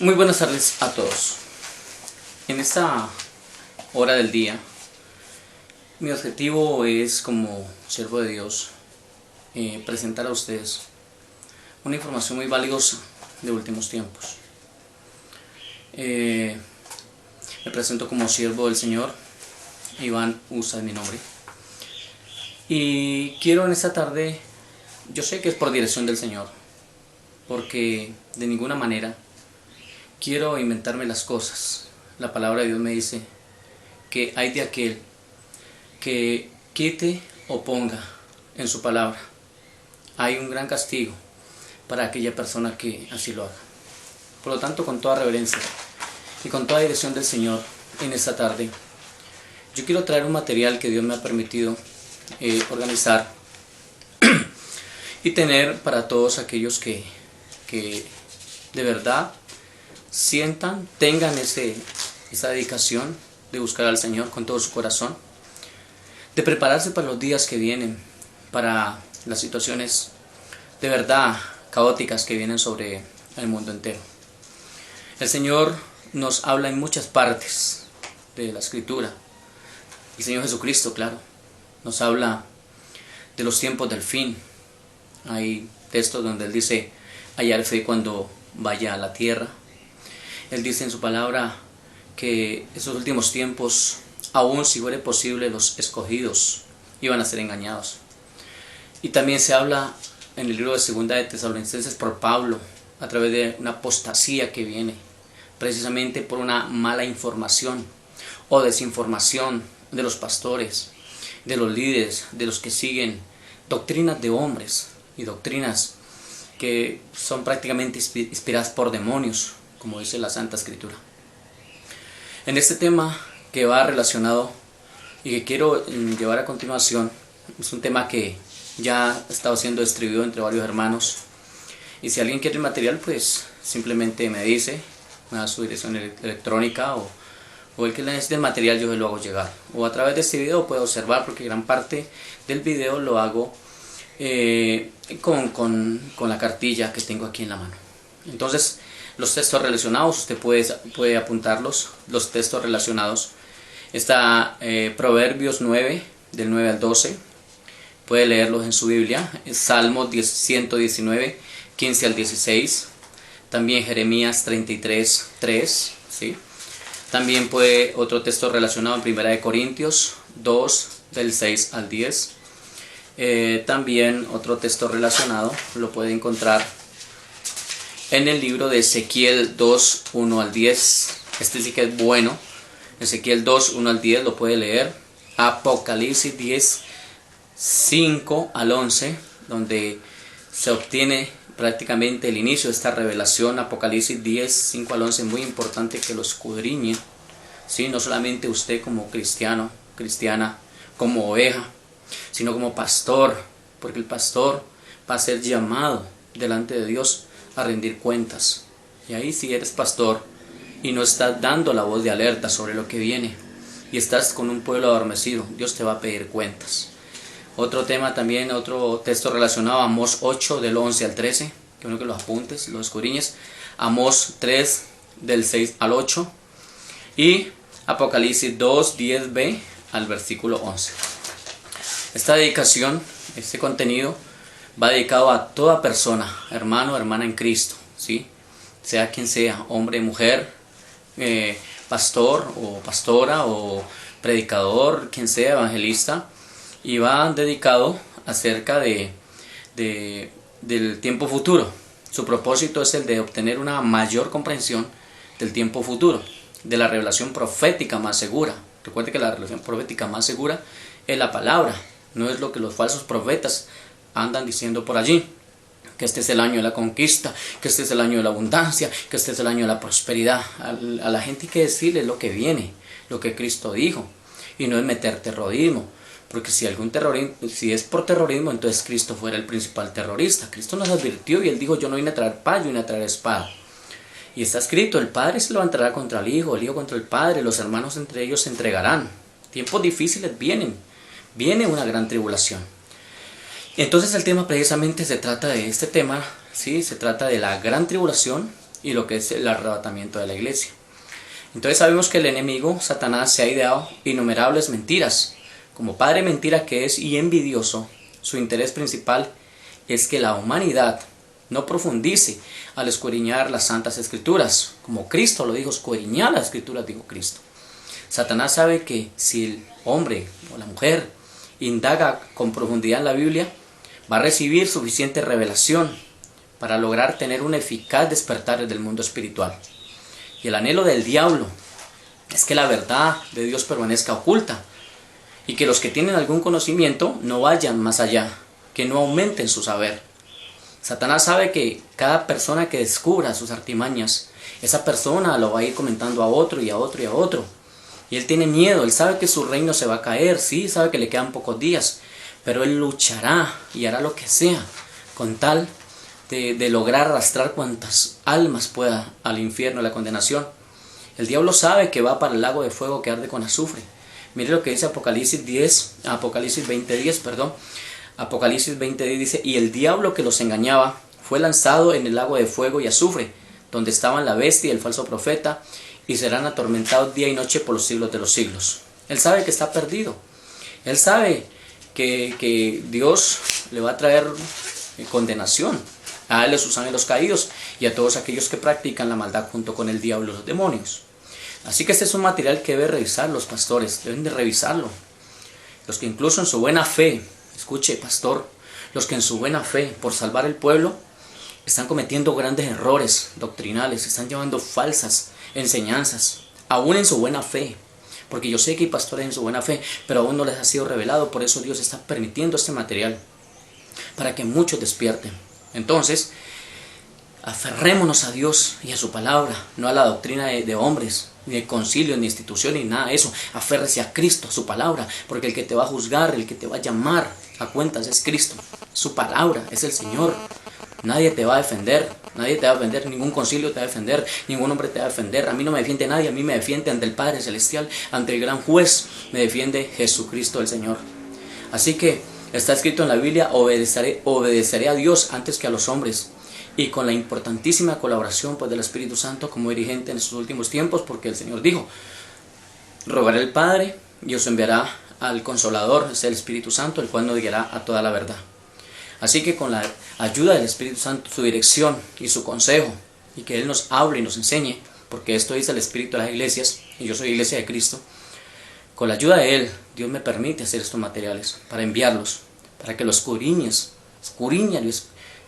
Muy buenas tardes a todos. En esta hora del día, mi objetivo es, como siervo de Dios, presentar a ustedes una información muy valiosa de últimos tiempos. Me presento como siervo del Señor. Iván Usa es mi nombre. Y quiero en esta tarde, yo sé que es por dirección del Señor, porque de ninguna manera quiero inventarme las cosas. La palabra de Dios me dice que hay de aquel que quite o ponga en su palabra. Hay un gran castigo para aquella persona que así lo haga. Por lo tanto, con toda reverencia y con toda dirección del Señor, en esta tarde, yo quiero traer un material que Dios me ha permitido organizar y tener para todos aquellos que de verdad tengan esa dedicación de buscar al Señor con todo su corazón, de prepararse para los días que vienen, para las situaciones de verdad caóticas que vienen sobre el mundo entero. El Señor nos habla en muchas partes de la Escritura. El Señor Jesucristo, claro, nos habla de los tiempos del fin. Hay textos donde Él dice: hallar fe cuando vaya a la tierra. Él dice en su palabra que esos últimos tiempos, aún si fuera posible, los escogidos iban a ser engañados. Y también se habla en el libro de Segunda de Tesalonicenses por Pablo, a través de una apostasía que viene precisamente por una mala información o desinformación de los pastores, de los líderes, de los que siguen doctrinas de hombres y doctrinas que son prácticamente inspiradas por demonios, como dice la Santa Escritura. En este tema que va relacionado y que quiero llevar a continuación, es un tema que ya ha estado siendo distribuido entre varios hermanos, y si alguien quiere el material, pues simplemente me dice, me da su dirección electrónica, o el que necesite el material yo se lo hago llegar, o a través de este video puede observar, porque gran parte del video lo hago con la cartilla que tengo aquí en la mano. Entonces, los textos relacionados, usted puede apuntarlos. Los textos relacionados está Proverbios 9, del 9 al 12, puede leerlos en su Biblia. Salmo 119, 15 al 16, también Jeremías 33, 3, ¿sí? También puede otro texto relacionado en 1 Corintios 2, del 6 al 10. También otro texto relacionado lo puede encontrar en el libro de Ezequiel 2, 1 al 10. Este sí que es bueno. Ezequiel 2, 1 al 10 lo puede leer. Apocalipsis 10, 5 al 11, donde se obtiene prácticamente el inicio de esta revelación. Apocalipsis 10, 5 al 11, muy importante que lo escudriñe, ¿sí? No solamente usted como cristiano, cristiana, como oveja, sino como pastor, porque el pastor va a ser llamado delante de Dios a rendir cuentas. Y ahí, si eres pastor y no estás dando la voz de alerta sobre lo que viene y estás con un pueblo adormecido, Dios te va a pedir cuentas. Otro tema también, otro texto relacionado, Amós 8, del 11 al 13, que bueno que los apuntes, los escudriñes. Amós 3, del 6 al 8, y Apocalipsis 2, 10b al versículo 11. Esta dedicación, este contenido, va dedicado a toda persona, hermano o hermana en Cristo, ¿sí? Sea quien sea, hombre, mujer, pastor o pastora o predicador, quien sea, evangelista, y va dedicado acerca del tiempo futuro. Su propósito es el de obtener una mayor comprensión del tiempo futuro, de la revelación profética más segura. Recuerde que la revelación profética más segura es la palabra, no es lo que los falsos profetas andan diciendo por allí, que este es el año de la conquista, que este es el año de la abundancia, que este es el año de la prosperidad. A la gente hay que decirle lo que viene, lo que Cristo dijo, y no es meter terrorismo, porque si es por terrorismo, entonces Cristo fuera el principal terrorista. Cristo nos advirtió y Él dijo: yo no vine a traer paz, yo vine a traer espada. Y está escrito: el Padre se levantará contra el Hijo contra el Padre, los hermanos entre ellos se entregarán. Tiempos difíciles viene una gran tribulación. Entonces el tema precisamente se trata de este tema, ¿sí? Se trata de la gran tribulación y lo que es el arrebatamiento de la iglesia. Entonces sabemos que el enemigo, Satanás, se ha ideado innumerables mentiras. Como padre mentira que es y envidioso, su interés principal es que la humanidad no profundice al escudriñar las santas escrituras. Como Cristo lo dijo, escudriñar las escrituras, dijo Cristo. Satanás sabe que si el hombre o la mujer indaga con profundidad en la Biblia, va a recibir suficiente revelación para lograr tener un eficaz despertar del mundo espiritual. Y el anhelo del diablo es que la verdad de Dios permanezca oculta y que los que tienen algún conocimiento no vayan más allá, que no aumenten su saber. Satanás sabe que cada persona que descubra sus artimañas, esa persona lo va a ir comentando a otro y a otro y a otro. Y él tiene miedo, él sabe que su reino se va a caer, sí, sabe que le quedan pocos días, pero él luchará y hará lo que sea con tal de lograr arrastrar cuantas almas pueda al infierno, a la condenación. El diablo sabe que va para el lago de fuego que arde con azufre. Mire lo que dice Apocalipsis 20:10, perdón. Apocalipsis 20:10 dice: y el diablo que los engañaba fue lanzado en el lago de fuego y azufre, donde estaban la bestia y el falso profeta, y serán atormentados día y noche por los siglos de los siglos. Él sabe que está perdido. Él sabe que Dios le va a traer condenación a él y a sus ángeles caídos y a todos aquellos que practican la maldad junto con el diablo y los demonios. Así que este es un material que deben revisar los pastores, deben de revisarlo. Los que incluso en su buena fe, escuche pastor, los que en su buena fe por salvar el pueblo están cometiendo grandes errores doctrinales, están llevando falsas enseñanzas, aún en su buena fe. Porque yo sé que hay pastores en su buena fe, pero aún no les ha sido revelado, por eso Dios está permitiendo este material, para que muchos despierten. Entonces, aferrémonos a Dios y a su palabra, no a la doctrina de hombres, ni de concilios, ni instituciones, ni nada de eso. Aférrese a Cristo, a su palabra, porque el que te va a juzgar, el que te va a llamar a cuentas es Cristo. Su palabra es el Señor. Nadie te va a defender, nadie te va a defender, ningún concilio te va a defender, ningún hombre te va a defender. A mí no me defiende nadie, a mí me defiende ante el Padre Celestial, ante el gran juez, me defiende Jesucristo el Señor. Así que está escrito en la Biblia: obedeceré a Dios antes que a los hombres. Y con la importantísima colaboración pues del Espíritu Santo como dirigente en estos últimos tiempos, porque el Señor dijo: rogaré al Padre y os enviará al Consolador, es el Espíritu Santo, el cual nos guiará a toda la verdad. Así que con la ayuda del Espíritu Santo, su dirección y su consejo, y que Él nos hable y nos enseñe, porque esto dice el Espíritu de las iglesias, y yo soy iglesia de Cristo, con la ayuda de Él, Dios me permite hacer estos materiales, para enviarlos, para que los escudriñalo,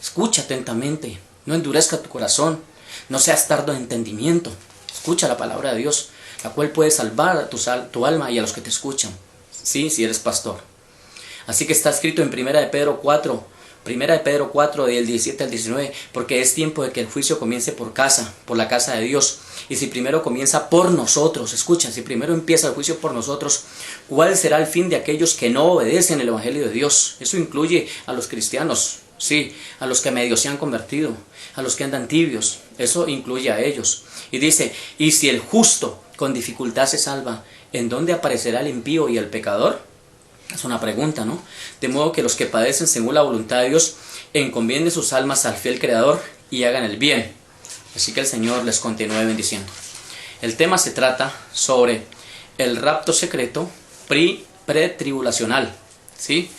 escucha atentamente, no endurezca tu corazón, no seas tardo de entendimiento, escucha la palabra de Dios, la cual puede salvar a tu alma y a los que te escuchan, sí, si eres pastor. Así que está escrito en 1 de Pedro 4, del 17 al 19, porque es tiempo de que el juicio comience por la casa de Dios. Y si primero comienza por nosotros, escucha, si primero empieza el juicio por nosotros, ¿cuál será el fin de aquellos que no obedecen el Evangelio de Dios? Eso incluye a los cristianos, sí, a los que medio se han convertido, a los que andan tibios, eso incluye a ellos. Y dice: y si el justo con dificultad se salva, ¿en dónde aparecerá el impío y el pecador? Es una pregunta, ¿no? De modo que los que padecen según la voluntad de Dios encomienden sus almas al fiel Creador y hagan el bien. Así que el Señor les continúe bendiciendo. El tema se trata sobre el rapto secreto pretribulacional, ¿sí?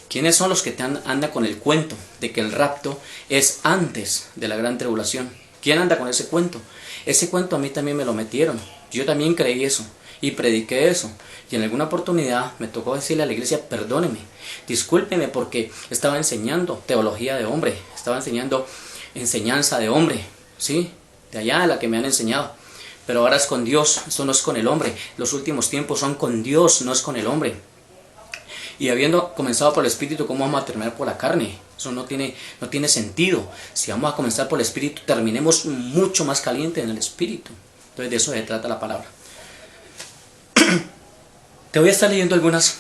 ¿Quiénes son los que andan con el cuento de que el rapto es antes de la gran tribulación? ¿Quién anda con ese cuento? Ese cuento a mí también me lo metieron. Yo también creí eso y prediqué eso. Y en alguna oportunidad me tocó decirle a la iglesia: perdóneme, discúlpeme, porque estaba enseñando teología de hombre, estaba enseñando enseñanza de hombre, ¿sí? De allá de la que me han enseñado. Pero ahora es con Dios, esto no es con el hombre. Los últimos tiempos son con Dios, no es con el hombre. Y habiendo comenzado por el Espíritu, ¿cómo vamos a terminar por la carne? Eso no tiene sentido. Si vamos a comenzar por el Espíritu, terminemos mucho más caliente en el Espíritu. Entonces de eso se trata la palabra. Te voy a estar leyendo algunas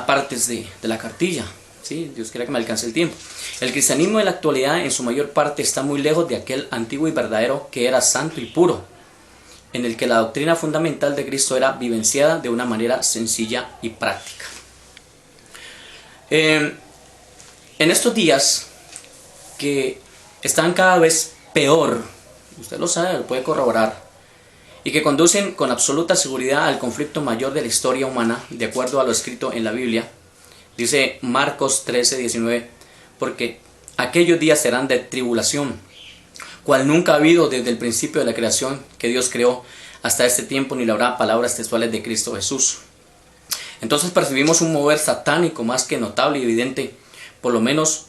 partes de la cartilla, ¿sí? Dios quiera que me alcance el tiempo. El cristianismo de la actualidad en su mayor parte está muy lejos de aquel antiguo y verdadero que era santo y puro, en el que la doctrina fundamental de Cristo era vivenciada de una manera sencilla y práctica. En estos días que están cada vez peor usted lo sabe, lo puede corroborar, y que conducen con absoluta seguridad al conflicto mayor de la historia humana, de acuerdo a lo escrito en la Biblia. Dice Marcos 13:19, porque aquellos días serán de tribulación, cual nunca ha habido desde el principio de la creación que Dios creó hasta este tiempo, ni le habrá palabras textuales de Cristo Jesús. Entonces percibimos un mover satánico más que notable y evidente, por lo menos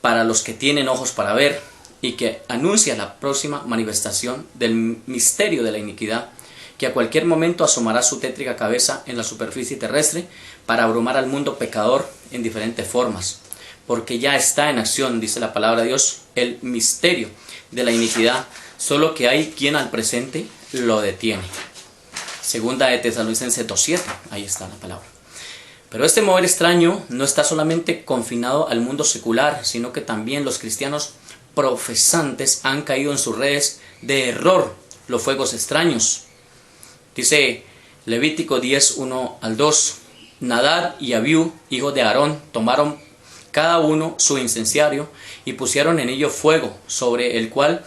para los que tienen ojos para ver, y que anuncia la próxima manifestación del misterio de la iniquidad, que a cualquier momento asomará su tétrica cabeza en la superficie terrestre para abrumar al mundo pecador en diferentes formas, porque ya está en acción, dice la palabra de Dios, el misterio de la iniquidad, solo que hay quien al presente lo detiene. Segunda de Tesalonicenses 2:7, ahí está la palabra. Pero este mover extraño no está solamente confinado al mundo secular, sino que también los cristianos profesantes han caído en sus redes de error los fuegos extraños. Dice Levítico 10:1-2, Nadab y Abiú, hijos de Aarón, tomaron cada uno su incenciario y pusieron en ello fuego, sobre el cual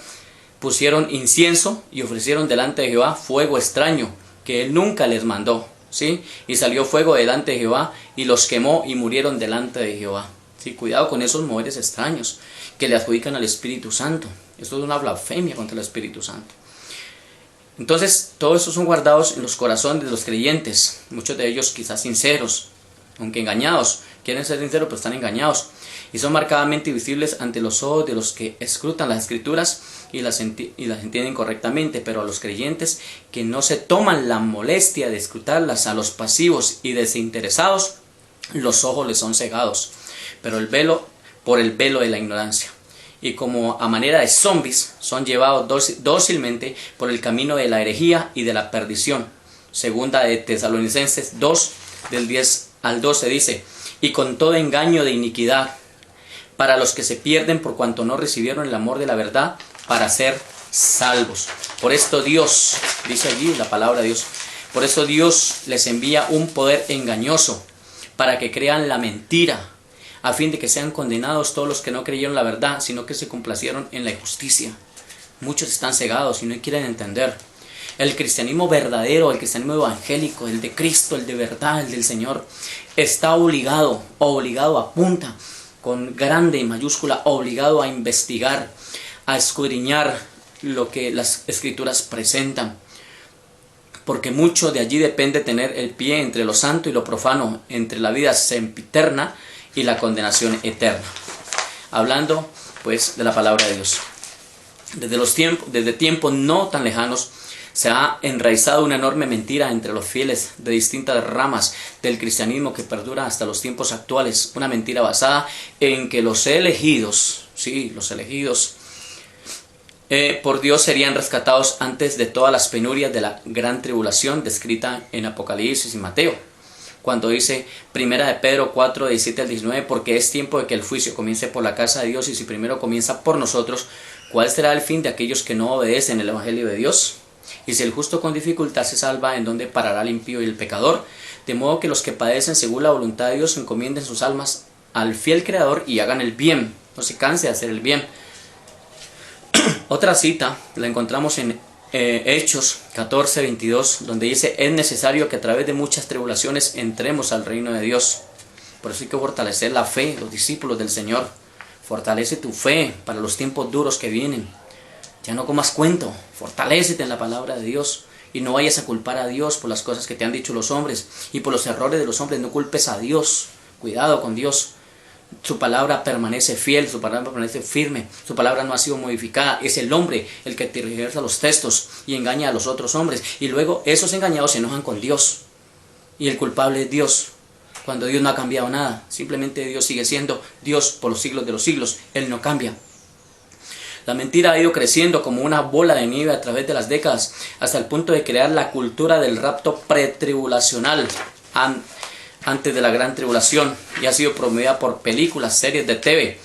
pusieron incienso y ofrecieron delante de Jehová fuego extraño, que él nunca les mandó, ¿sí? Y salió fuego delante de Jehová y los quemó y murieron delante de Jehová. ¿Sí? Cuidado con esos moveres extraños que le adjudican al Espíritu Santo. Esto es una blasfemia contra el Espíritu Santo. Entonces, todos estos son guardados en los corazones de los creyentes, muchos de ellos quizás sinceros, aunque engañados. Quieren ser sinceros, pero están engañados. Y son marcadamente visibles ante los ojos de los que escrutan las Escrituras y las entienden correctamente, pero a los creyentes que no se toman la molestia de escrutarlas, a los pasivos y desinteresados, los ojos les son cegados, pero por el velo de la ignorancia. Y como a manera de zombies son llevados dócilmente por el camino de la herejía y de la perdición. Segunda de Tesalonicenses 2, del 10-12 dice, y con todo engaño de iniquidad, para los que se pierden por cuanto no recibieron el amor de la verdad para ser salvos. Por esto Dios, dice allí la palabra de Dios, por eso Dios les envía un poder engañoso para que crean la mentira, a fin de que sean condenados todos los que no creyeron la verdad, sino que se complacieron en la injusticia. Muchos están cegados y no quieren entender. El cristianismo verdadero, el cristianismo evangélico, el de Cristo, el de verdad, el del Señor, está obligado apunta con grande y mayúscula, obligado a investigar, a escudriñar lo que las Escrituras presentan. Porque mucho de allí depende tener el pie entre lo santo y lo profano, entre la vida sempiterna y la condenación eterna. Hablando pues de la palabra de Dios. Desde tiempos no tan lejanos se ha enraizado una enorme mentira entre los fieles de distintas ramas del cristianismo que perdura hasta los tiempos actuales. Una mentira basada en que los elegidos, por Dios serían rescatados antes de todas las penurias de la gran tribulación descrita en Apocalipsis y Mateo. Cuando dice Primera de Pedro 4, 17-19, porque es tiempo de que el juicio comience por la casa de Dios, y si primero comienza por nosotros, ¿cuál será el fin de aquellos que no obedecen el Evangelio de Dios? Y si el justo con dificultad se salva, ¿en dónde parará el impío y el pecador? De modo que los que padecen según la voluntad de Dios encomienden sus almas al fiel Creador y hagan el bien, no se canse de hacer el bien. Otra cita la encontramos en Hechos 14:22, donde dice, es necesario que a través de muchas tribulaciones entremos al reino de Dios. Por eso hay que fortalecer la fe, los discípulos del Señor. Fortalece tu fe para los tiempos duros que vienen. Ya no comas cuento, fortalécete en la palabra de Dios y no vayas a culpar a Dios por las cosas que te han dicho los hombres y por los errores de los hombres. No culpes a Dios, cuidado con Dios. Su palabra permanece fiel, su palabra permanece firme, su palabra no ha sido modificada. Es el hombre el que tergiversa los textos y engaña a los otros hombres, y luego esos engañados se enojan con Dios y el culpable es Dios, cuando Dios no ha cambiado nada. Simplemente Dios sigue siendo Dios por los siglos de los siglos. Él no cambia. La mentira ha ido creciendo como una bola de nieve a través de las décadas, hasta el punto de crear la cultura del rapto pretribulacional antes de la gran tribulación, y ha sido promovida por películas, series de TV,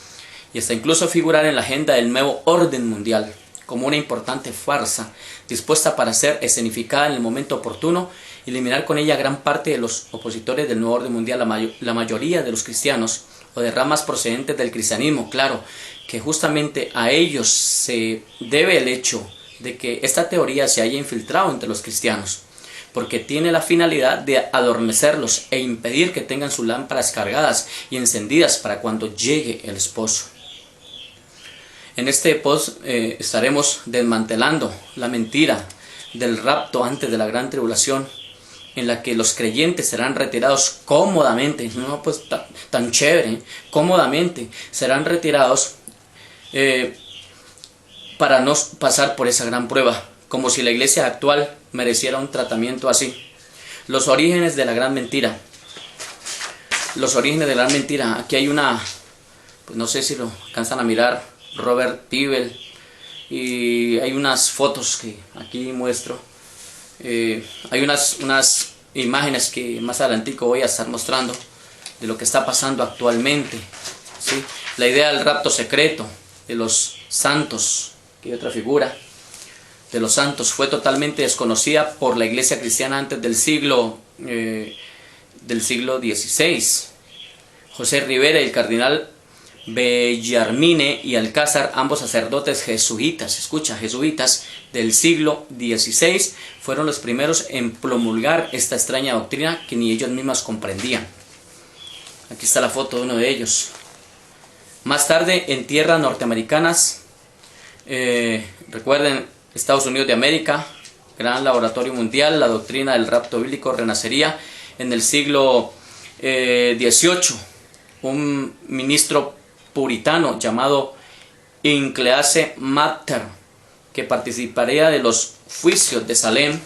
y hasta incluso figurar en la agenda del nuevo orden mundial como una importante farsa dispuesta para ser escenificada en el momento oportuno y eliminar con ella gran parte de los opositores del nuevo orden mundial, la mayoría de los cristianos o de ramas procedentes del cristianismo. Claro que justamente a ellos se debe el hecho de que esta teoría se haya infiltrado entre los cristianos, porque tiene la finalidad de adormecerlos e impedir que tengan sus lámparas cargadas y encendidas para cuando llegue el esposo. En este post estaremos desmantelando la mentira del rapto antes de la gran tribulación, en la que los creyentes serán retirados cómodamente, no pues tan chévere, cómodamente serán retirados para no pasar por esa gran prueba, como si la iglesia actual mereciera un tratamiento así. Los orígenes de la gran mentira. Los orígenes de la gran mentira. Aquí hay una, pues no sé si lo alcanzan a mirar, Robert Peeble, y hay unas fotos que aquí muestro. Hay unas imágenes que más adelantico voy a estar mostrando de lo que está pasando actualmente, ¿sí? La idea del rapto secreto de los santos, que hay otra figura de los santos, fue totalmente desconocida por la iglesia cristiana antes del siglo XVI. José Rivera y el cardenal Bellarmine y Alcázar, ambos sacerdotes jesuitas, escucha, jesuitas del siglo XVI, fueron los primeros en promulgar esta extraña doctrina que ni ellos mismos comprendían. Aquí está la foto de uno de ellos. Más tarde, en tierras norteamericanas, recuerden, Estados Unidos de América, gran laboratorio mundial, la doctrina del rapto bíblico renacería en el siglo XVIII. Un ministro puritano llamado Inclease Mather, que participaría de los juicios de Salem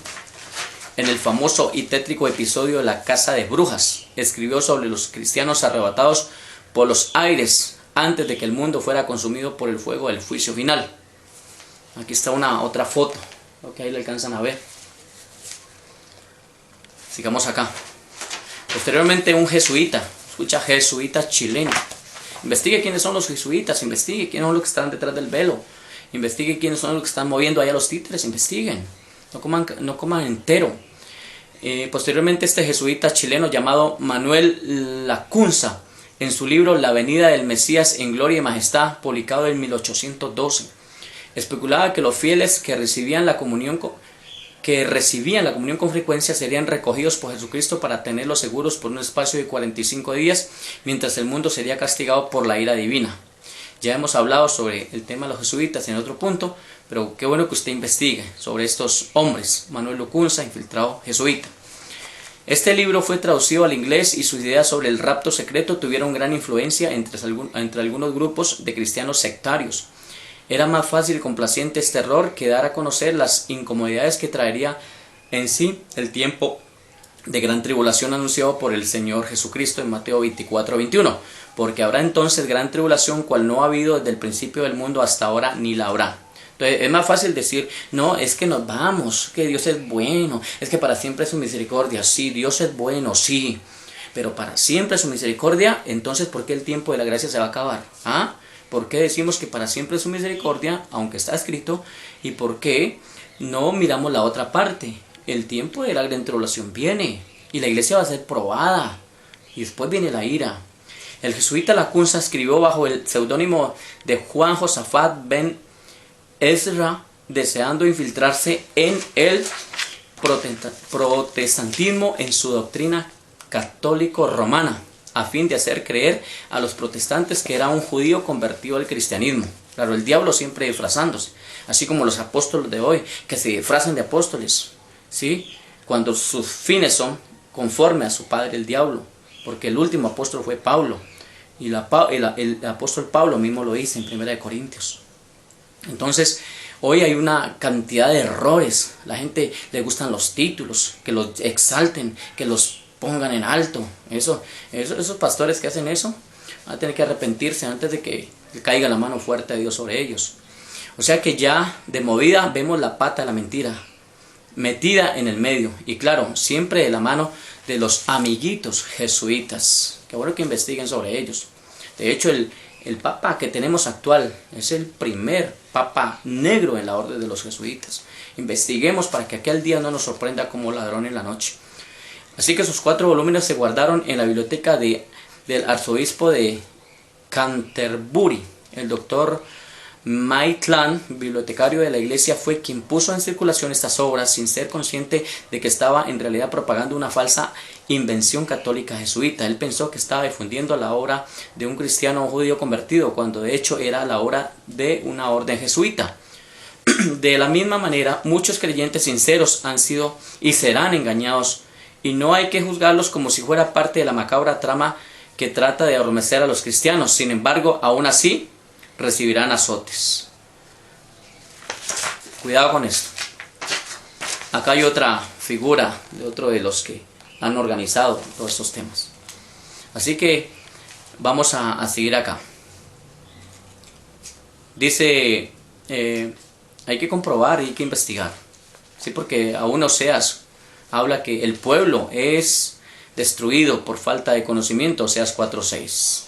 en el famoso y tétrico episodio de la casa de brujas, escribió sobre los cristianos arrebatados por los aires antes de que el mundo fuera consumido por el fuego del juicio final. Aquí está otra foto, creo que ahí le alcanzan a ver. Sigamos acá. Posteriormente, un jesuita, escucha, jesuita chileno. Investigue quiénes son los jesuitas, investigue quiénes son los que están detrás del velo, investigue quiénes son los que están moviendo allá los títeres, investiguen, no coman entero. Posteriormente, este jesuita chileno llamado Manuel Lacunza, en su libro La venida del Mesías en gloria y majestad, publicado en 1812, especulaba que los fieles que recibían la comunión con frecuencia serían recogidos por Jesucristo para tenerlos seguros por un espacio de 45 días, mientras el mundo sería castigado por la ira divina. Ya hemos hablado sobre el tema de los jesuitas en otro punto, pero qué bueno que usted investigue sobre estos hombres. Manuel Lacunza, infiltrado jesuita. Este libro fue traducido al inglés y sus ideas sobre el rapto secreto tuvieron gran influencia entre algunos grupos de cristianos sectarios. Era más fácil y complaciente este error que dar a conocer las incomodidades que traería en sí el tiempo de gran tribulación anunciado por el Señor Jesucristo en Mateo 24:21, porque habrá entonces gran tribulación cual no ha habido desde el principio del mundo hasta ahora ni la habrá. Entonces es más fácil decir, no, es que nos vamos, que Dios es bueno, es que para siempre es su misericordia. Sí, Dios es bueno, sí, pero para siempre es su misericordia. Entonces, ¿por qué el tiempo de la gracia se va a acabar? ¿Ah? ¿Por qué decimos que para siempre es su misericordia, aunque está escrito? ¿Y por qué no miramos la otra parte? El tiempo de la gran tribulación viene y la iglesia va a ser probada y después viene la ira. El jesuita Lacunza escribió bajo el seudónimo de Juan Josafat ben Ezra, deseando infiltrarse en el protestantismo en su doctrina católico-romana, a fin de hacer creer a los protestantes que era un judío convertido al cristianismo. Claro, el diablo siempre disfrazándose, así como los apóstoles de hoy, que se disfrazan de apóstoles, ¿sí? Cuando sus fines son conforme a su padre el diablo, porque el último apóstol fue Pablo, y el apóstol Pablo mismo lo dice en 1 Corintios. Entonces, hoy hay una cantidad de errores. La gente le gustan los títulos, que los exalten, que los pongan en alto. Esos pastores que hacen eso van a tener que arrepentirse antes de que caiga la mano fuerte de Dios sobre ellos. O sea que ya de movida vemos la pata de la mentira metida en el medio, y claro, siempre de la mano de los amiguitos jesuitas. Qué bueno que investiguen sobre ellos. De hecho, el papa que tenemos actual es el primer papa negro en la orden de los jesuitas. Investiguemos para que aquel día no nos sorprenda como ladrón en la noche. Así que sus 4 volúmenes se guardaron en la biblioteca del arzobispo de Canterbury, el doctor Maitland, bibliotecario de la iglesia, fue quien puso en circulación estas obras sin ser consciente de que estaba en realidad propagando una falsa invención católica jesuita. Él pensó que estaba difundiendo la obra de un cristiano judío convertido, cuando de hecho era la obra de una orden jesuita. De la misma manera, muchos creyentes sinceros han sido y serán engañados, y no hay que juzgarlos como si fuera parte de la macabra trama que trata de adormecer a los cristianos. Sin embargo, aún así, recibirán azotes. Cuidado con esto. Acá hay otra figura de otro de los que han organizado todos estos temas. Así que vamos a seguir acá. Dice, hay que comprobar y hay que investigar. Sí, porque aún Oseas habla que el pueblo es destruido por falta de conocimiento, Oseas 4:6.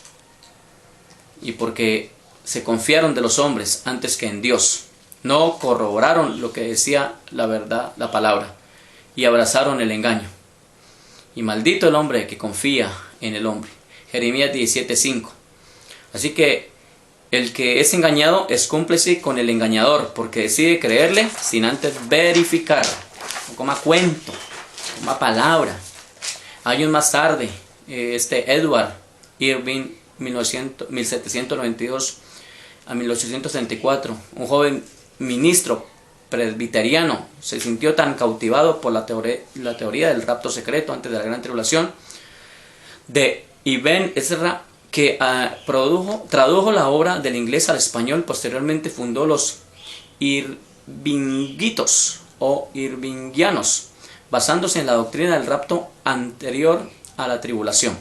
Y porque se confiaron de los hombres antes que en Dios. No corroboraron lo que decía la verdad, la palabra, y abrazaron el engaño. Y maldito el hombre que confía en el hombre. Jeremías 17:5. Así que el que es engañado es cómplice con el engañador, porque decide creerle sin antes verificar. No coma cuento, coma palabra. Años más tarde, Edward Irving, 1792 a 1834, un joven ministro presbiteriano, se sintió tan cautivado por la teoría del rapto secreto antes de la gran tribulación de Ibn Ezra, que tradujo la obra del inglés al español. Posteriormente fundó los Irvingitos o Irvingianos, basándose en la doctrina del rapto anterior a la tribulación.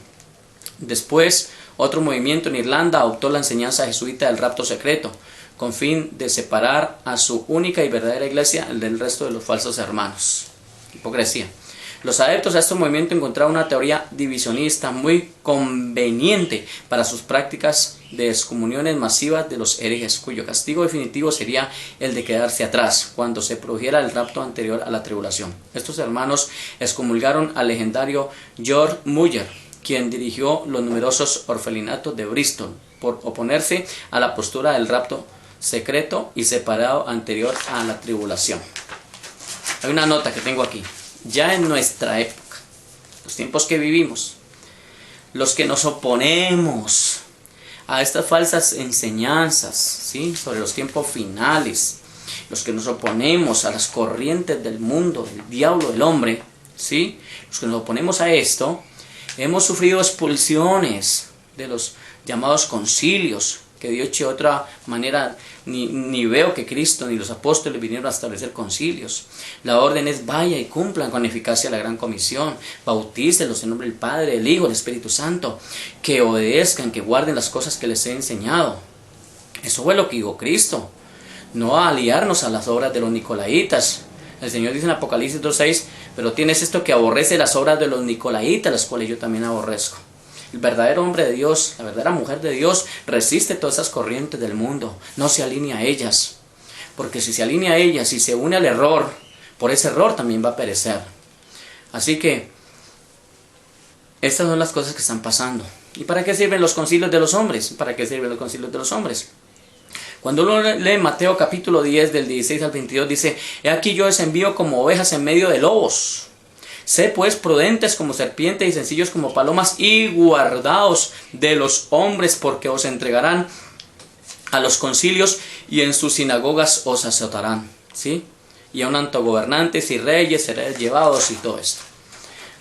Después, otro movimiento en Irlanda adoptó la enseñanza jesuita del rapto secreto, con fin de separar a su única y verdadera iglesia del resto de los falsos hermanos. Hipocresía. Los adeptos a este movimiento encontraron una teoría divisionista muy conveniente para sus prácticas de excomuniones masivas de los herejes, cuyo castigo definitivo sería el de quedarse atrás cuando se produjera el rapto anterior a la tribulación. Estos hermanos excomulgaron al legendario George Muller, quien dirigió los numerosos orfelinatos de Bristol, por oponerse a la postura del rapto secreto y separado anterior a la tribulación. Hay una nota que tengo aquí. Ya en nuestra época, los tiempos que vivimos, los que nos oponemos a estas falsas enseñanzas, ¿sí?, sobre los tiempos finales, los que nos oponemos a las corrientes del mundo, del diablo, del hombre, ¿sí?, los que nos oponemos a esto, hemos sufrido expulsiones de los llamados concilios, que de hecho de otra manera ni veo que Cristo ni los apóstoles vinieron a establecer concilios. La orden es: vaya y cumplan con eficacia la gran comisión, bautícelos en nombre del Padre, del Hijo, del Espíritu Santo, que obedezcan, que guarden las cosas que les he enseñado. Eso fue lo que dijo Cristo, no aliarnos a las obras de los nicolaitas. El Señor dice en Apocalipsis 2:6: pero tienes esto, que aborrece las obras de los nicolaitas, las cuales yo también aborrezco. El verdadero hombre de Dios, la verdadera mujer de Dios, resiste todas esas corrientes del mundo, no se alinea a ellas, porque si se alinea a ellas y se une al error, por ese error también va a perecer. Así que estas son las cosas que están pasando. ¿Y para qué sirven los concilios de los hombres? ¿Para qué sirven los concilios de los hombres? Cuando uno lee Mateo capítulo 10 del 16 al 22, dice: he aquí yo os envío como ovejas en medio de lobos. Sé pues prudentes como serpientes y sencillos como palomas, y guardaos de los hombres, porque os entregarán a los concilios y en sus sinagogas os azotarán, ¿sí? Y aun ante gobernantes y reyes seréis llevados y todo esto.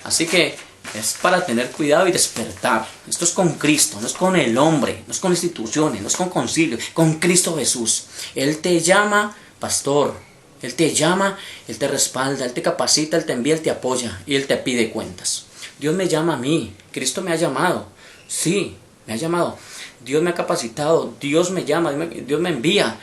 Así que es para tener cuidado y despertar. Esto es con Cristo, no es con el hombre, no es con instituciones, no es con concilios, con Cristo Jesús. Él te llama pastor. Él te llama, Él te respalda, Él te capacita, Él te envía, Él te apoya y Él te pide cuentas. Dios me llama a mí, Cristo me ha llamado, sí, me ha llamado. Dios me ha capacitado, Dios me llama, Dios me envía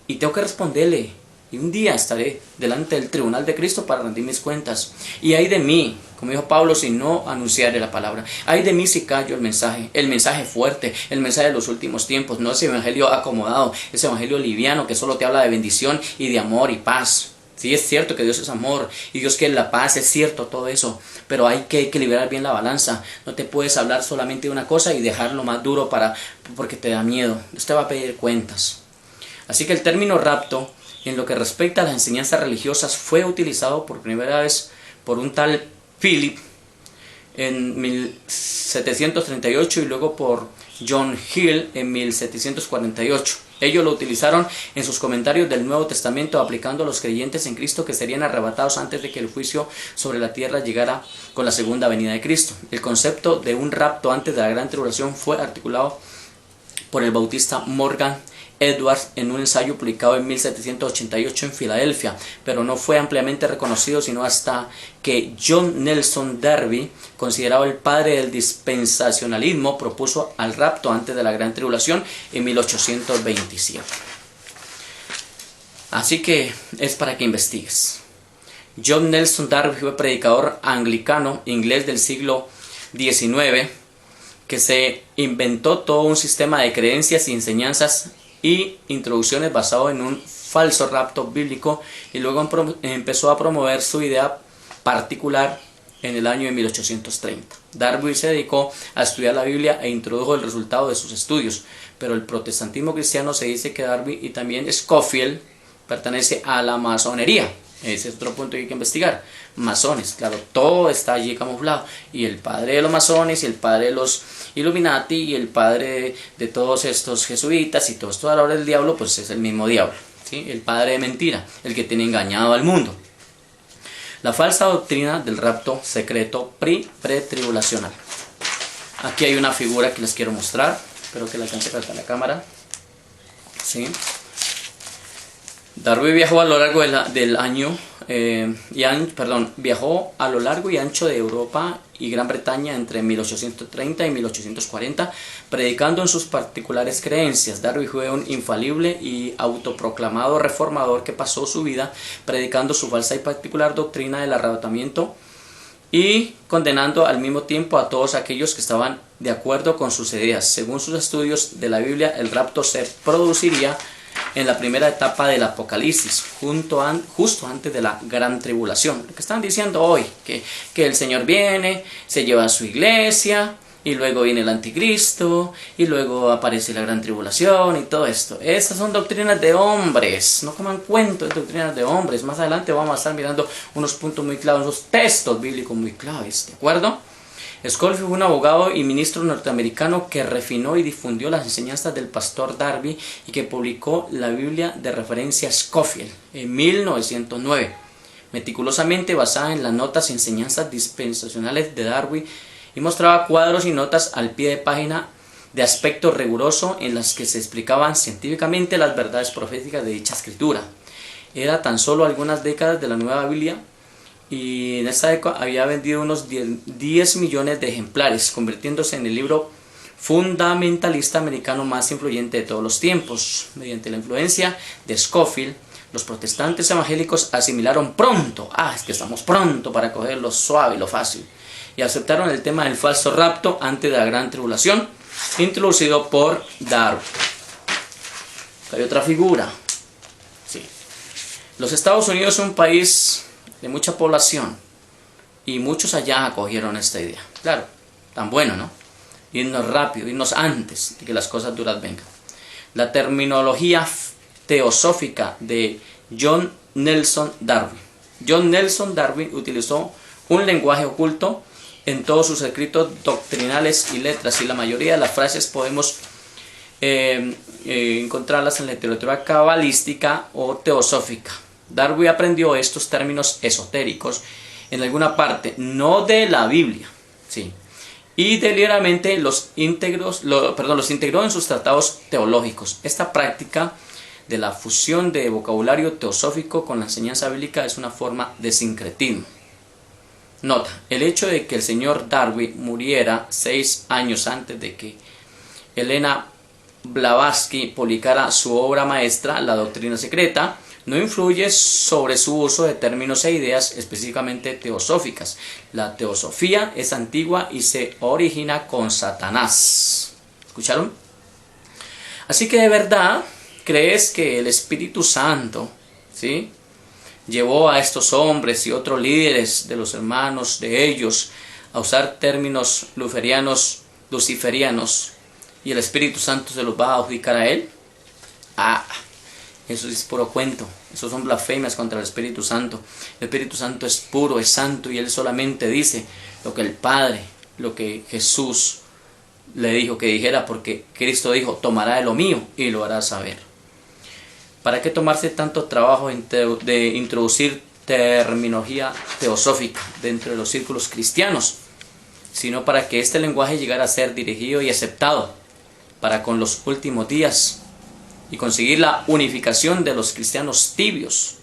y tengo que responderle. Y un día estaré delante del tribunal de Cristo para rendir mis cuentas. Y ay de mí, como dijo Pablo, si no anunciaré la palabra. Ay de mí si callo el mensaje fuerte, el mensaje de los últimos tiempos. No ese evangelio acomodado, ese evangelio liviano que solo te habla de bendición y de amor y paz. Sí, es cierto que Dios es amor y Dios quiere la paz, es cierto todo eso, pero hay que equilibrar bien la balanza. No te puedes hablar solamente de una cosa y dejarlo más duro porque te da miedo. Dios te va a pedir cuentas. Así que el término rapto, en lo que respecta a las enseñanzas religiosas, fue utilizado por primera vez por un tal Philip en 1738 y luego por John Hill en 1748. Ellos lo utilizaron en sus comentarios del Nuevo Testamento, aplicando a los creyentes en Cristo que serían arrebatados antes de que el juicio sobre la tierra llegara con la segunda venida de Cristo. El concepto de un rapto antes de la gran tribulación fue articulado por el bautista Morgan Edwards en un ensayo publicado en 1788 en Filadelfia, pero no fue ampliamente reconocido sino hasta que John Nelson Darby, considerado el padre del dispensacionalismo, propuso al rapto antes de la gran tribulación en 1827. Así que es para que investigues. John Nelson Darby fue predicador anglicano inglés del siglo XIX que se inventó todo un sistema de creencias y enseñanzas y introducciones basado en un falso rapto bíblico, y luego empezó a promover su idea particular en el año de 1830. Darby se dedicó a estudiar la Biblia e introdujo el resultado de sus estudios, pero el protestantismo cristiano se dice que Darby y también Scofield pertenece a la masonería. Ese es otro punto que hay que investigar. Masones, claro, todo está allí camuflado. Y el padre de los masones, y el padre de los Illuminati, y el padre de todos estos jesuitas, y todos estos adoradores del diablo, pues es el mismo diablo, ¿sí? El padre de mentira, el que tiene engañado al mundo. La falsa doctrina del rapto secreto pretribulacional. Aquí hay una figura que les quiero mostrar. Espero que la alcance para la cámara. ¿Sí? Darby viajó a lo largo del año, viajó a lo largo y ancho de Europa y Gran Bretaña entre 1830 y 1840, predicando en sus particulares creencias. Darby fue un infalible y autoproclamado reformador que pasó su vida predicando su falsa y particular doctrina del arrebatamiento y condenando al mismo tiempo a todos aquellos que estaban de acuerdo con sus ideas. Según sus estudios de la Biblia, el rapto se produciría en la primera etapa del Apocalipsis, justo antes de la gran tribulación. Lo que están diciendo hoy, que el Señor viene, se lleva a su iglesia, y luego viene el anticristo, y luego aparece la gran tribulación y todo esto. Esas son doctrinas de hombres, no coman cuento de doctrinas de hombres. Más adelante vamos a estar mirando unos puntos muy claves, unos textos bíblicos muy claves, ¿de acuerdo? Scofield fue un abogado y ministro norteamericano que refinó y difundió las enseñanzas del pastor Darby y que publicó la Biblia de referencia Scofield en 1909, meticulosamente basada en las notas y enseñanzas dispensacionales de Darby, y mostraba cuadros y notas al pie de página de aspecto riguroso en las que se explicaban científicamente las verdades proféticas de dicha escritura. Era tan solo algunas décadas de la Nueva Biblia, y en esta época había vendido unos 10 millones de ejemplares, convirtiéndose en el libro fundamentalista americano más influyente de todos los tiempos. Mediante la influencia de Scofield, los protestantes evangélicos asimilaron pronto, es que estamos pronto para coger lo suave y lo fácil, y aceptaron el tema del falso rapto antes de la gran tribulación, introducido por Darby. Hay otra figura. Sí. Los Estados Unidos son un país de mucha población, y muchos allá acogieron esta idea. Claro, tan bueno, ¿no? Irnos rápido, irnos antes de que las cosas duras vengan. La terminología teosófica de John Nelson Darby. John Nelson Darby utilizó un lenguaje oculto en todos sus escritos doctrinales y letras, y la mayoría de las frases podemos encontrarlas en la literatura cabalística o teosófica. Darby aprendió estos términos esotéricos en alguna parte, no de la Biblia, ¿sí? Y deliberadamente los integró en sus tratados teológicos. Esta práctica de la fusión de vocabulario teosófico con la enseñanza bíblica es una forma de sincretismo. Nota, el hecho de que el señor Darby muriera 6 años antes de que Helena Blavatsky publicara su obra maestra, La Doctrina Secreta, no influye sobre su uso de términos e ideas específicamente teosóficas. La teosofía es antigua y se origina con Satanás. ¿Escucharon? Así que de verdad, ¿crees que el Espíritu Santo, ¿sí?, llevó a estos hombres y otros líderes de los hermanos de ellos a usar términos luciferianos, y el Espíritu Santo se los va a adjudicar a él? Eso es puro cuento. Eso son blasfemias contra el Espíritu Santo. El Espíritu Santo es puro, es santo, y Él solamente dice lo que el Padre, lo que Jesús le dijo que dijera, porque Cristo dijo, tomará de lo mío y lo hará saber. ¿Para qué tomarse tanto trabajo de introducir terminología teosófica dentro de los círculos cristianos? Sino para que este lenguaje llegara a ser dirigido y aceptado para con los últimos días y conseguir la unificación de los cristianos tibios,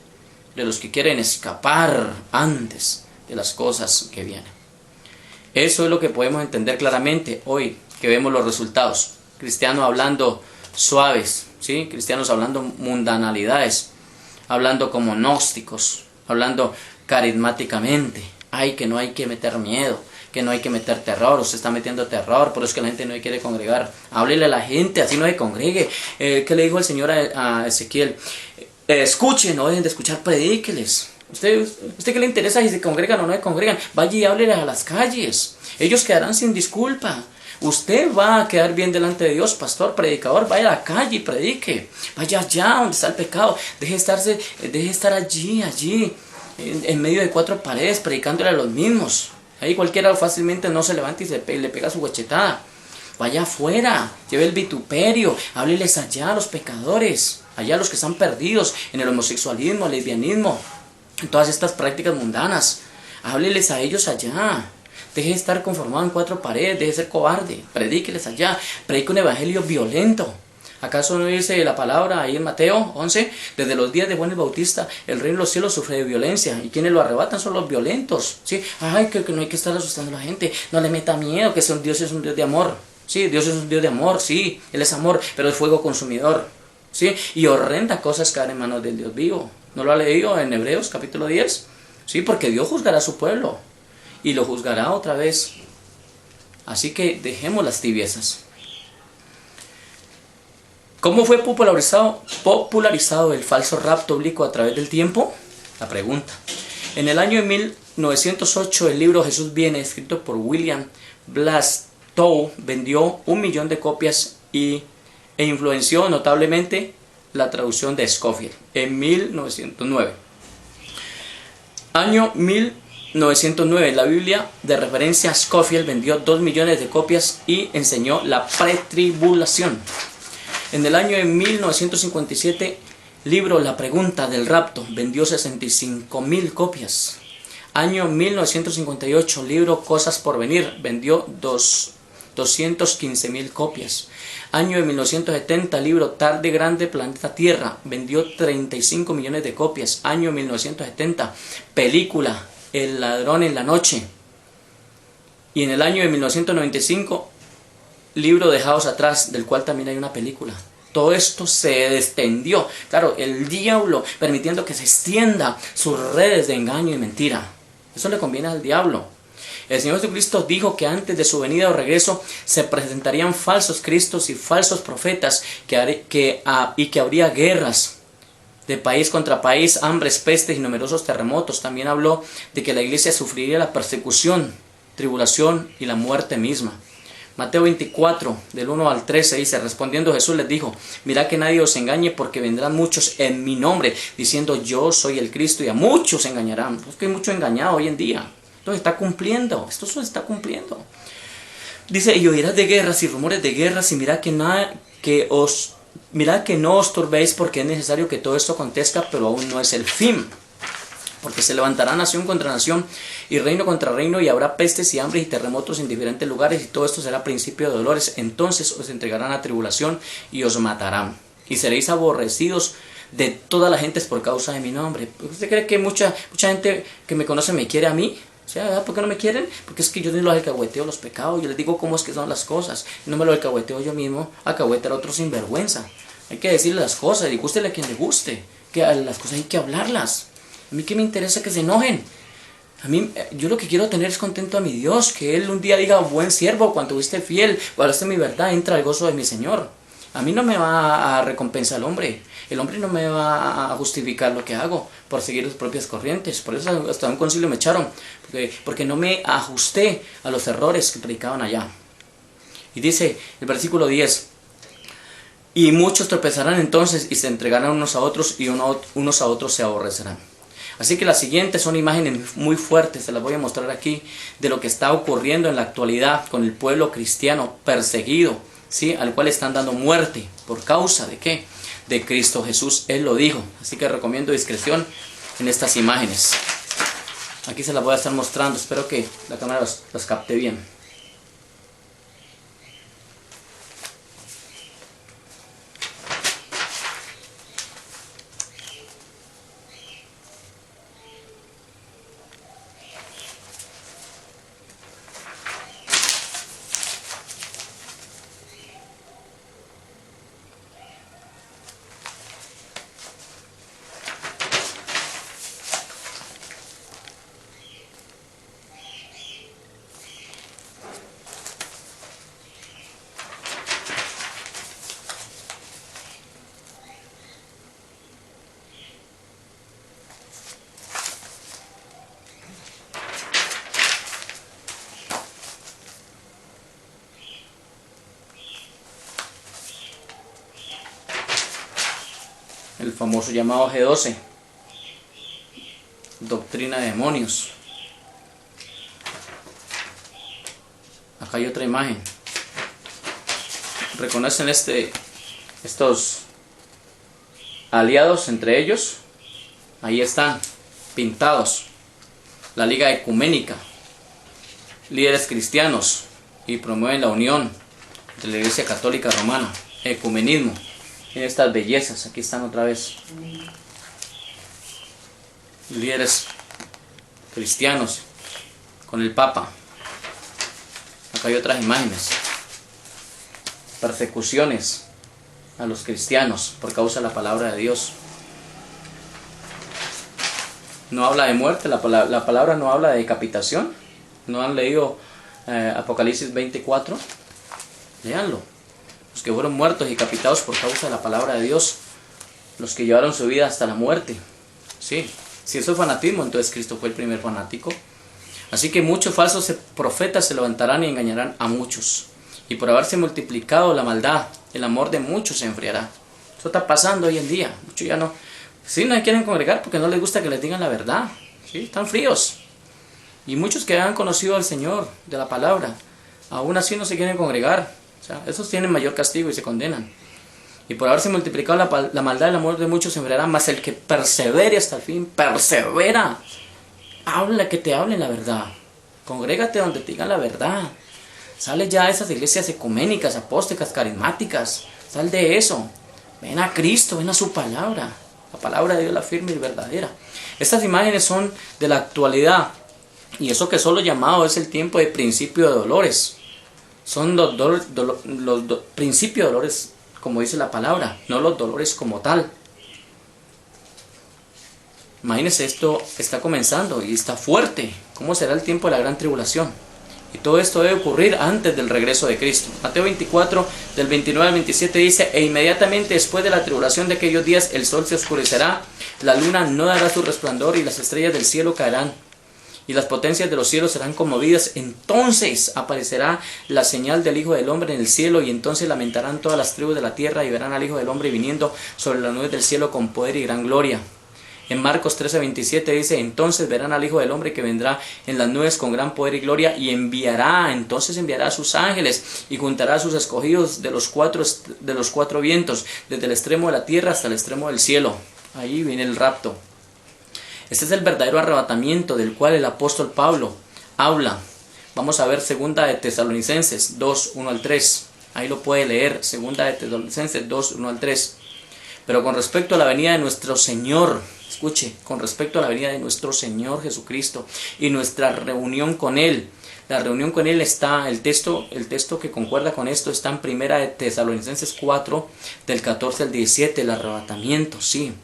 de los que quieren escapar antes de las cosas que vienen. Eso es lo que podemos entender claramente hoy que vemos los resultados. Cristianos hablando suaves, ¿sí? Cristianos hablando mundanalidades, hablando como gnósticos, hablando carismáticamente. Ay, que no hay que meter miedo, que no hay que meter terror. Usted está metiendo terror, por eso es que la gente no quiere congregar. Háblele a la gente, así no se congregue. ¿Qué le dijo el Señor a Ezequiel? Escuchen, no dejen de escuchar, predíqueles. ¿Usted qué le interesa si se congregan o no se congregan? Vaya y háblele a las calles. Ellos quedarán sin disculpa. Usted va a quedar bien delante de Dios, pastor, predicador. Vaya a la calle y predique. Vaya allá donde está el pecado. Deje de estar allí, en medio de cuatro paredes, predicándole a los mismos. Ahí cualquiera fácilmente no se levanta y le pega su guachetada. Vaya afuera, lleve el vituperio, hábleles allá a los pecadores, allá a los que están perdidos en el homosexualismo, el lesbianismo, en todas estas prácticas mundanas. Hábleles a ellos allá. Deje de estar conformado en cuatro paredes, deje de ser cobarde, predíqueles allá, predique un evangelio violento. ¿Acaso no dice la palabra ahí en Mateo 11? Desde los días de Juan el Bautista, el reino de los cielos sufre de violencia, y quienes lo arrebatan son los violentos, ¿sí? Ay, que no hay que estar asustando a la gente, no le meta miedo, que Dios es un Dios de amor, ¿sí? Dios es un Dios de amor, sí, Él es amor, pero es fuego consumidor, ¿sí? Y horrenda cosas caen en manos del Dios vivo. ¿No lo ha leído en Hebreos capítulo 10? Sí, porque Dios juzgará a su pueblo, y lo juzgará otra vez. Así que dejemos las tibiezas. ¿Cómo fue popularizado el falso rapto oblicuo a través del tiempo? La pregunta. En el año de 1908, el libro Jesús viene, escrito por William Blastow, vendió 1 millón de copias e influenció notablemente la traducción de Scofield en 1909. Año 1909, la Biblia de referencia Scofield vendió 2 millones de copias y enseñó la pretribulación. En el año de 1957, libro La pregunta del rapto vendió 65,000 copias. Año 1958, libro Cosas por venir vendió 215,000 copias. Año de 1970, libro Tarde Grande Planeta Tierra vendió 35 millones de copias. Año 1970, película El ladrón en la noche. Y en el año de 1995, libro Dejados atrás, del cual también hay una película. Todo esto se extendió. Claro, el diablo permitiendo que se extienda sus redes de engaño y mentira. Eso le conviene al diablo. El Señor Jesucristo dijo que antes de su venida o regreso se presentarían falsos cristos y falsos profetas y que habría guerras de país contra país, hambres, pestes y numerosos terremotos. También habló de que la iglesia sufriría la persecución, tribulación y la muerte misma. Mateo 24, del 1 al 13 dice: respondiendo Jesús les dijo: mirad que nadie os engañe, porque vendrán muchos en mi nombre, diciendo yo soy el Cristo, y a muchos engañarán. Porque hay mucho engañado hoy en día. Esto se está cumpliendo, esto se está cumpliendo. Dice: y oirás de guerras y rumores de guerras, y mirad que no os turbéis, porque es necesario que todo esto acontezca, pero aún no es el fin. Porque se levantará nación contra nación y reino contra reino, y habrá pestes y hambres y terremotos en diferentes lugares, y todo esto será principio de dolores. Entonces os entregarán a tribulación y os matarán, y seréis aborrecidos de todas las gentes por causa de mi nombre. ¿Usted cree que mucha gente que me conoce me quiere a mí? O sea, ¿por qué no me quieren? Porque es que yo no los alcahueteo los pecados, yo les digo cómo es que son las cosas, no me lo alcahueteo yo mismo, alcahuetear a otro sinvergüenza. Hay que decirle las cosas, y gústele a quien le guste, que las cosas hay que hablarlas. A mí qué me interesa que se enojen. A mí, yo lo que quiero tener es contento a mi Dios, que Él un día diga: buen siervo, cuando fuiste fiel, guardaste mi verdad, entra al gozo de mi Señor. A mí no me va a recompensar el hombre no me va a justificar lo que hago por seguir sus propias corrientes. Por eso hasta un concilio me echaron, porque no me ajusté a los errores que predicaban allá. Y dice el versículo 10: Y muchos tropezarán entonces y se entregarán unos a otros y unos a otros se aborrecerán. Así que las siguientes son imágenes muy fuertes, se las voy a mostrar aquí, de lo que está ocurriendo en la actualidad con el pueblo cristiano perseguido, ¿sí? Al cual están dando muerte. ¿Por causa de qué? De Cristo Jesús, Él lo dijo. Así que recomiendo discreción en estas imágenes. Aquí se las voy a estar mostrando, espero que la cámara las capte bien. El famoso llamado G12, doctrina de demonios. Acá hay otra imagen. ¿Reconocen estos aliados entre ellos? Ahí están, pintados. La Liga Ecuménica, líderes cristianos, y promueven la unión entre la Iglesia Católica Romana, ecumenismo. En estas bellezas, aquí están otra vez. Líderes cristianos con el Papa. Acá hay otras imágenes. Persecuciones a los cristianos por causa de la palabra de Dios. No habla de muerte, la palabra no habla de decapitación. ¿No han leído Apocalipsis 24? Léanlo. Los que fueron muertos y decapitados por causa de la palabra de Dios, los que llevaron su vida hasta la muerte. Sí, si eso es fanatismo, entonces Cristo fue el primer fanático. Así que muchos falsos profetas se levantarán y engañarán a muchos. Y por haberse multiplicado la maldad, el amor de muchos se enfriará. Eso está pasando hoy en día. Muchos ya no quieren congregar porque no les gusta que les digan la verdad. ¿Sí? Están fríos. Y muchos que han conocido al Señor de la palabra, aún así no se quieren congregar. O sea, esos tienen mayor castigo y se condenan. Y por haberse multiplicado la maldad y el amor de muchos se enfriará, mas el que persevere hasta el fin, persevera. Habla, que te hablen la verdad. Congrégate donde te digan la verdad. Sale ya de esas iglesias ecuménicas, apóstolicas, carismáticas. Sal de eso. Ven a Cristo, ven a su palabra. La palabra de Dios, la firme y verdadera. Estas imágenes son de la actualidad. Y eso que solo llamado es el tiempo de principio de dolores. Son los principios de dolores, como dice la palabra, no los dolores como tal. Imagínense, esto está comenzando y está fuerte. ¿Cómo será el tiempo de la gran tribulación? Y todo esto debe ocurrir antes del regreso de Cristo. Mateo 24, del 29 al 27 dice: e inmediatamente después de la tribulación de aquellos días, el sol se oscurecerá, la luna no dará su resplandor y las estrellas del cielo caerán. Y las potencias de los cielos serán conmovidas. Entonces aparecerá la señal del Hijo del Hombre en el cielo, y entonces lamentarán todas las tribus de la tierra y verán al Hijo del Hombre viniendo sobre las nubes del cielo con poder y gran gloria. En Marcos 13:27 dice: entonces verán al Hijo del Hombre que vendrá en las nubes con gran poder y gloria, y enviará a sus ángeles y juntará a sus escogidos de los cuatro vientos, desde el extremo de la tierra hasta el extremo del cielo. Ahí viene el rapto. Este es el verdadero arrebatamiento del cual el apóstol Pablo habla. Vamos a ver 2 de Tesalonicenses 2, 1 al 3. Ahí lo puede leer, 2 de Tesalonicenses 2, 1 al 3. Pero con respecto a la venida de nuestro Señor, escuche, con respecto a la venida de nuestro Señor Jesucristo y nuestra reunión con Él. La reunión con Él está, el texto que concuerda con esto está en 1 de Tesalonicenses 4, del 14 al 17, el arrebatamiento, sí.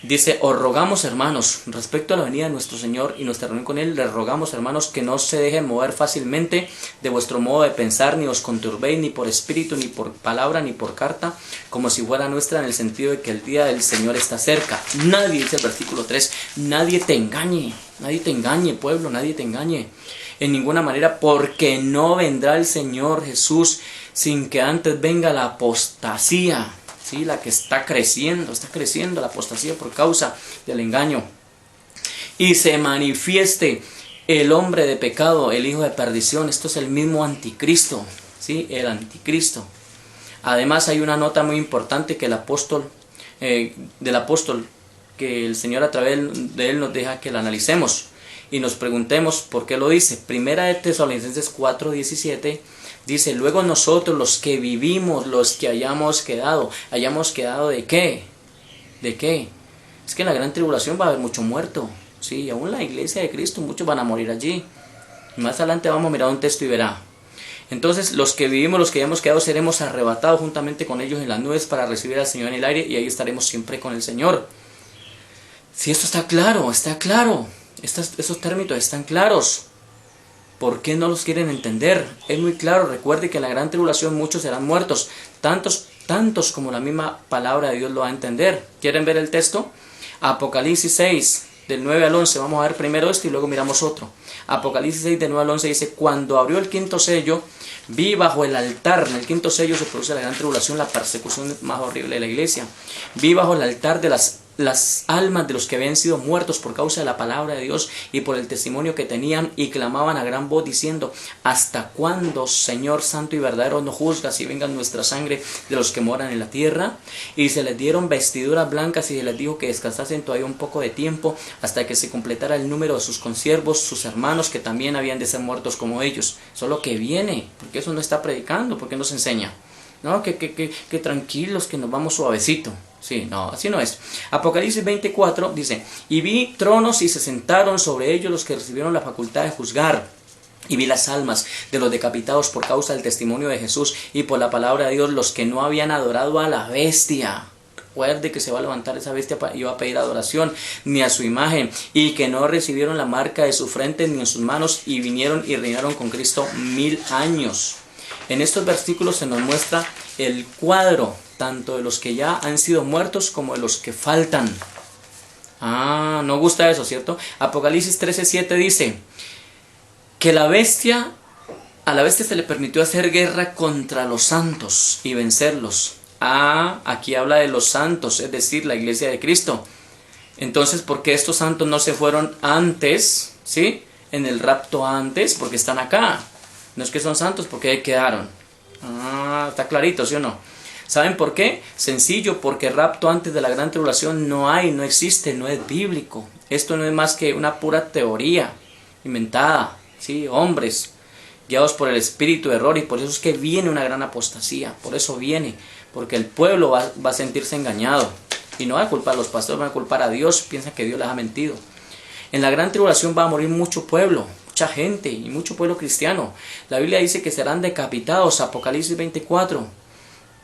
Dice: os rogamos, hermanos, respecto a la venida de nuestro Señor y nuestra reunión con Él, les rogamos, hermanos, que no se dejen mover fácilmente de vuestro modo de pensar, ni os conturbéis ni por espíritu, ni por palabra, ni por carta, como si fuera nuestra, en el sentido de que el día del Señor está cerca. Nadie, dice el versículo 3, nadie te engañe, pueblo, nadie te engañe. en ninguna manera, porque no vendrá el Señor Jesús sin que antes venga la apostasía, ¿sí? La que está creciendo la apostasía por causa del engaño, y se manifieste el hombre de pecado, el hijo de perdición. Esto es el mismo anticristo, ¿sí? El anticristo. Además hay una nota muy importante que del apóstol, que el Señor a través de él nos deja que la analicemos y nos preguntemos por qué lo dice. Primera de Tesalonicenses 4:17 dice: luego nosotros los que vivimos, los que hayamos quedado ¿de qué? ¿De qué? Es que en la gran tribulación va a haber mucho muerto, sí, aún la iglesia de Cristo, muchos van a morir allí. Más adelante vamos a mirar un texto y verá. Entonces los que vivimos, los que hayamos quedado, seremos arrebatados juntamente con ellos en las nubes para recibir al Señor en el aire, y ahí estaremos siempre con el Señor. Si esto está claro, esos términos están claros. ¿Por qué no los quieren entender? Es muy claro. Recuerde que en la gran tribulación muchos serán muertos, tantos como la misma palabra de Dios lo va a entender. ¿Quieren ver el texto? Apocalipsis 6, del 9 al 11, vamos a ver primero esto y luego miramos otro. Apocalipsis 6, del 9 al 11 dice: cuando abrió el quinto sello, vi bajo el altar, en el quinto sello se produce la gran tribulación, la persecución más horrible de la iglesia. Vi bajo el altar de las almas de los que habían sido muertos por causa de la palabra de Dios y por el testimonio que tenían, y clamaban a gran voz diciendo: ¿hasta cuándo, Señor santo y verdadero, no juzgas y venga nuestra sangre de los que moran en la tierra? Y se les dieron vestiduras blancas y se les dijo que descansasen todavía un poco de tiempo hasta que se completara el número de sus consiervos, sus hermanos, que también habían de ser muertos como ellos. Solo que viene, porque eso no está predicando, porque nos enseña. No, que tranquilos, que nos vamos suavecito. Sí, no, así no es. Apocalipsis 24 dice: y vi tronos y se sentaron sobre ellos los que recibieron la facultad de juzgar. Y vi las almas de los decapitados por causa del testimonio de Jesús y por la palabra de Dios, los que no habían adorado a la bestia. Recuerde que se va a levantar esa bestia y va a pedir adoración, ni a su imagen, y que no recibieron la marca de su frente ni en sus manos, y vinieron y reinaron con Cristo 1000 años. En estos versículos se nos muestra el cuadro tanto de los que ya han sido muertos como de los que faltan. No gusta eso, ¿cierto? Apocalipsis 13:7 dice que a la bestia se le permitió hacer guerra contra los santos y vencerlos. Aquí habla de los santos, es decir, la iglesia de Cristo. Entonces, ¿por qué estos santos no se fueron antes? ¿Sí? En el rapto antes, porque están acá. No es que son santos, porque ahí quedaron. Está clarito, ¿sí o no? ¿Saben por qué? Sencillo, porque rapto antes de la gran tribulación no existe, no es bíblico. Esto no es más que una pura teoría inventada, ¿sí? Hombres guiados por el espíritu de error, y por eso es que viene una gran apostasía. Por eso viene, porque el pueblo va a sentirse engañado, y no va a culpar a los pastores, va a culpar a Dios. Piensan que Dios les ha mentido. En la gran tribulación va a morir mucho pueblo, mucha gente y mucho pueblo cristiano. La Biblia dice que serán decapitados, Apocalipsis 24.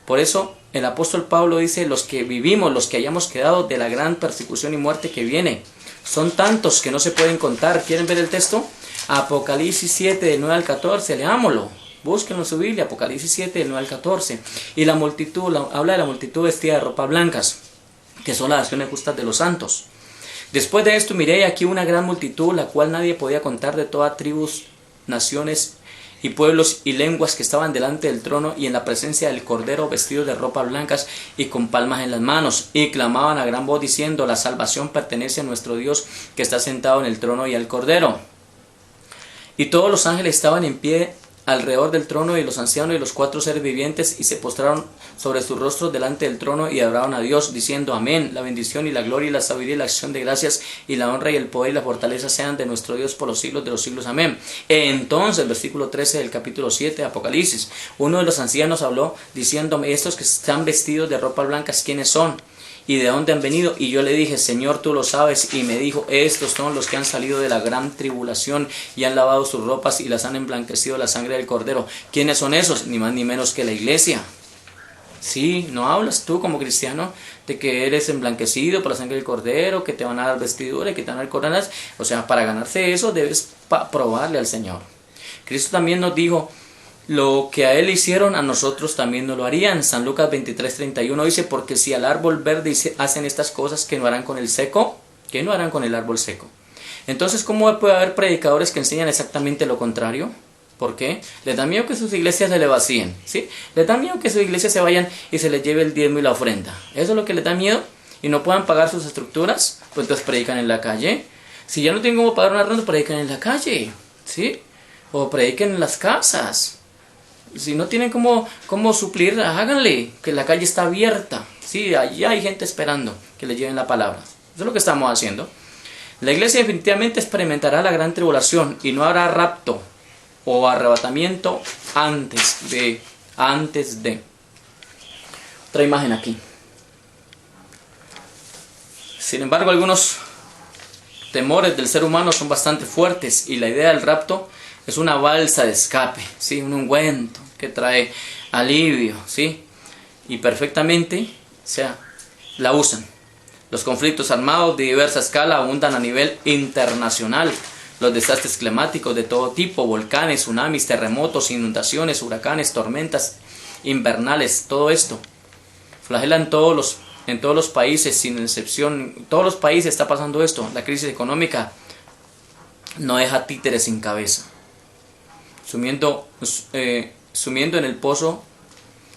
Por eso el apóstol Pablo dice: los que vivimos, los que hayamos quedado de la gran persecución y muerte que viene, son tantos que no se pueden contar. ¿Quieren ver el texto? Apocalipsis 7, del 9 al 14, leámoslo. Búsquenlo en su Biblia, Apocalipsis 7, del 9 al 14. Y la multitud, habla de la multitud vestida de ropas blancas, que son las acciones justas de los santos. Después de esto miré aquí una gran multitud, la cual nadie podía contar, de todas tribus, naciones y pueblos y lenguas, que estaban delante del trono y en la presencia del Cordero, vestidos de ropas blancas y con palmas en las manos, y clamaban a gran voz diciendo: la salvación pertenece a nuestro Dios, que está sentado en el trono, y al Cordero. Y todos los ángeles estaban en pie alrededor del trono, y los ancianos y los 4 seres vivientes, y se postraron sobre sus rostros delante del trono y adoraron a Dios, diciendo: amén, la bendición y la gloria y la sabiduría y la acción de gracias y la honra y el poder y la fortaleza sean de nuestro Dios por los siglos de los siglos, amén. Entonces, versículo 13 del capítulo 7 de Apocalipsis, uno de los ancianos habló diciéndome: estos que están vestidos de ropas blancas, ¿quiénes son? ¿Y de dónde han venido? Y yo le dije: Señor, tú lo sabes. Y me dijo: estos son los que han salido de la gran tribulación y han lavado sus ropas y las han emblanquecido la sangre del Cordero. ¿Quiénes son esos? Ni más ni menos que la iglesia. Sí, ¿no hablas tú como cristiano de que eres emblanquecido por la sangre del Cordero, que te van a dar vestidura y que te van a dar coronas? O sea, para ganarse eso debes probarle al Señor. Cristo también nos dijo: lo que a él hicieron, a nosotros también nos lo harían. San Lucas 23:31 dice: porque si al árbol verde hacen estas cosas, ¿qué no harán con el seco? ¿Qué no harán con el árbol seco? Entonces, ¿cómo puede haber predicadores que enseñan exactamente lo contrario? ¿Por qué? Les da miedo que sus iglesias se le vacíen, ¿sí? Les da miedo que sus iglesias se vayan y se les lleve el diezmo y la ofrenda. ¿Eso es lo que les da miedo? Y no puedan pagar sus estructuras, pues entonces predican en la calle. Si ya no tienen cómo pagar una ronda, predican en la calle, ¿sí? O prediquen en las casas. Si no tienen cómo suplir, háganle, que la calle está abierta, ¿sí? Allí hay gente esperando que le lleven la palabra. Eso es lo que estamos haciendo. La iglesia definitivamente experimentará la gran tribulación y no habrá rapto o arrebatamiento antes de. Otra imagen aquí. Sin embargo, algunos temores del ser humano son bastante fuertes y la idea del rapto es una balsa de escape, ¿sí? Un ungüento que trae alivio, ¿sí? Y perfectamente, o sea, la usan. Los conflictos armados de diversa escala abundan a nivel internacional. Los desastres climáticos de todo tipo, volcanes, tsunamis, terremotos, inundaciones, huracanes, tormentas invernales, todo esto flagela en todos los países, sin excepción. En todos los países está pasando esto. La crisis económica no deja títeres sin cabeza, sumiendo en el pozo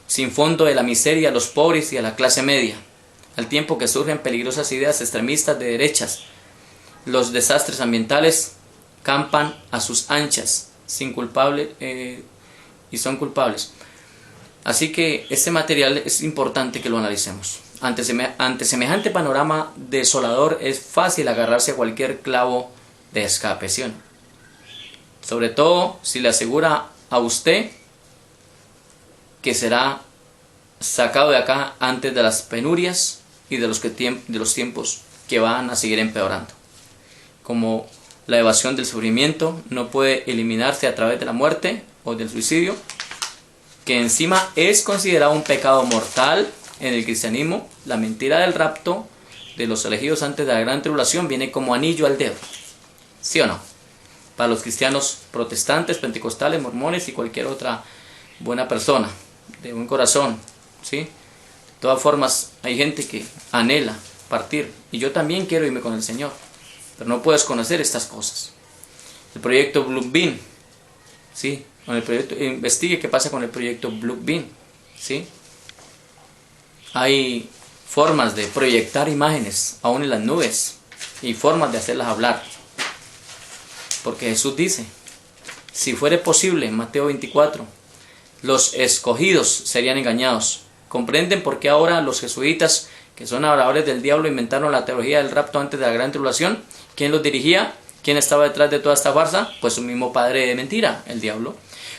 sin fondo de la miseria a los pobres y a la clase media, al tiempo que surgen peligrosas ideas extremistas de derechas. Los desastres ambientales campan a sus anchas y son culpables. Así que este material es importante que lo analicemos. Ante semejante panorama desolador es fácil agarrarse a cualquier clavo de escape, ¿sí o no? Sobre todo si le asegura a usted que será sacado de acá antes de las penurias y de los tiempos que van a seguir empeorando. Como la evasión del sufrimiento no puede eliminarse a través de la muerte o del suicidio, que encima es considerado un pecado mortal en el cristianismo, la mentira del rapto de los elegidos antes de la gran tribulación viene como anillo al dedo. ¿Sí o no? Para los cristianos protestantes, pentecostales, mormones y cualquier otra buena persona de buen corazón, ¿sí? De todas formas, hay gente que anhela partir, y yo también quiero irme con el Señor, pero no puedes conocer estas cosas. El proyecto Blue Beam, ¿sí? Investigue qué pasa con el proyecto Blue Beam, ¿sí? Hay formas de proyectar imágenes aún en las nubes y formas de hacerlas hablar, porque Jesús dice, si fuere posible, en Mateo 24, los escogidos serían engañados. ¿Comprenden por qué ahora los jesuitas, que son adoradores del diablo, inventaron la teología del rapto antes de la gran tribulación? ¿Quién los dirigía? ¿Quién estaba detrás de toda esta farsa? Pues su mismo padre de mentira, el diablo.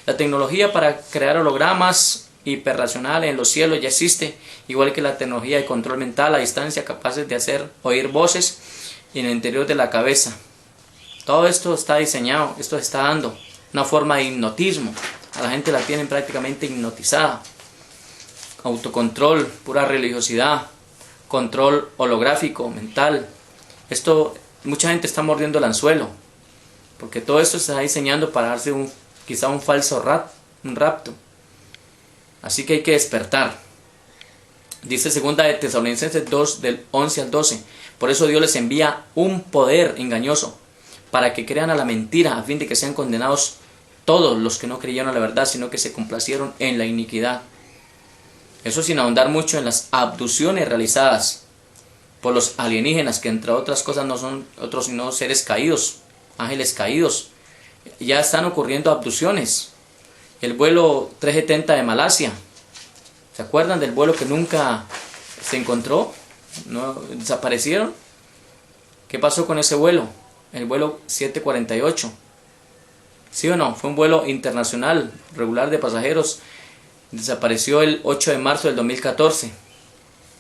La tecnología para crear hologramas hiperracionales en los cielos ya existe, igual que la tecnología de control mental a distancia capaces de hacer oír voces en el interior de la cabeza. Todo esto está diseñado, esto está dando una forma de hipnotismo. A la gente la tienen prácticamente hipnotizada. Autocontrol, pura religiosidad, control holográfico, mental. Mucha gente está mordiendo el anzuelo, porque todo esto se está diseñando para darse quizá un falso rapto. Así que hay que despertar. Dice 2 de Tesalonicenses 2, del 11 al 12. Por eso Dios les envía un poder engañoso, para que crean a la mentira, a fin de que sean condenados todos los que no creyeron a la verdad, sino que se complacieron en la iniquidad. Eso sin ahondar mucho en las abducciones realizadas por los alienígenas, que entre otras cosas no son otros sino seres caídos, ángeles caídos. Ya están ocurriendo abducciones. El vuelo 370 de Malasia, ¿se acuerdan del vuelo que nunca se encontró? ¿No desaparecieron? ¿Qué pasó con ese vuelo? El vuelo 748. ¿Sí o no? Fue un vuelo internacional, regular de pasajeros. Desapareció el 8 de marzo del 2014.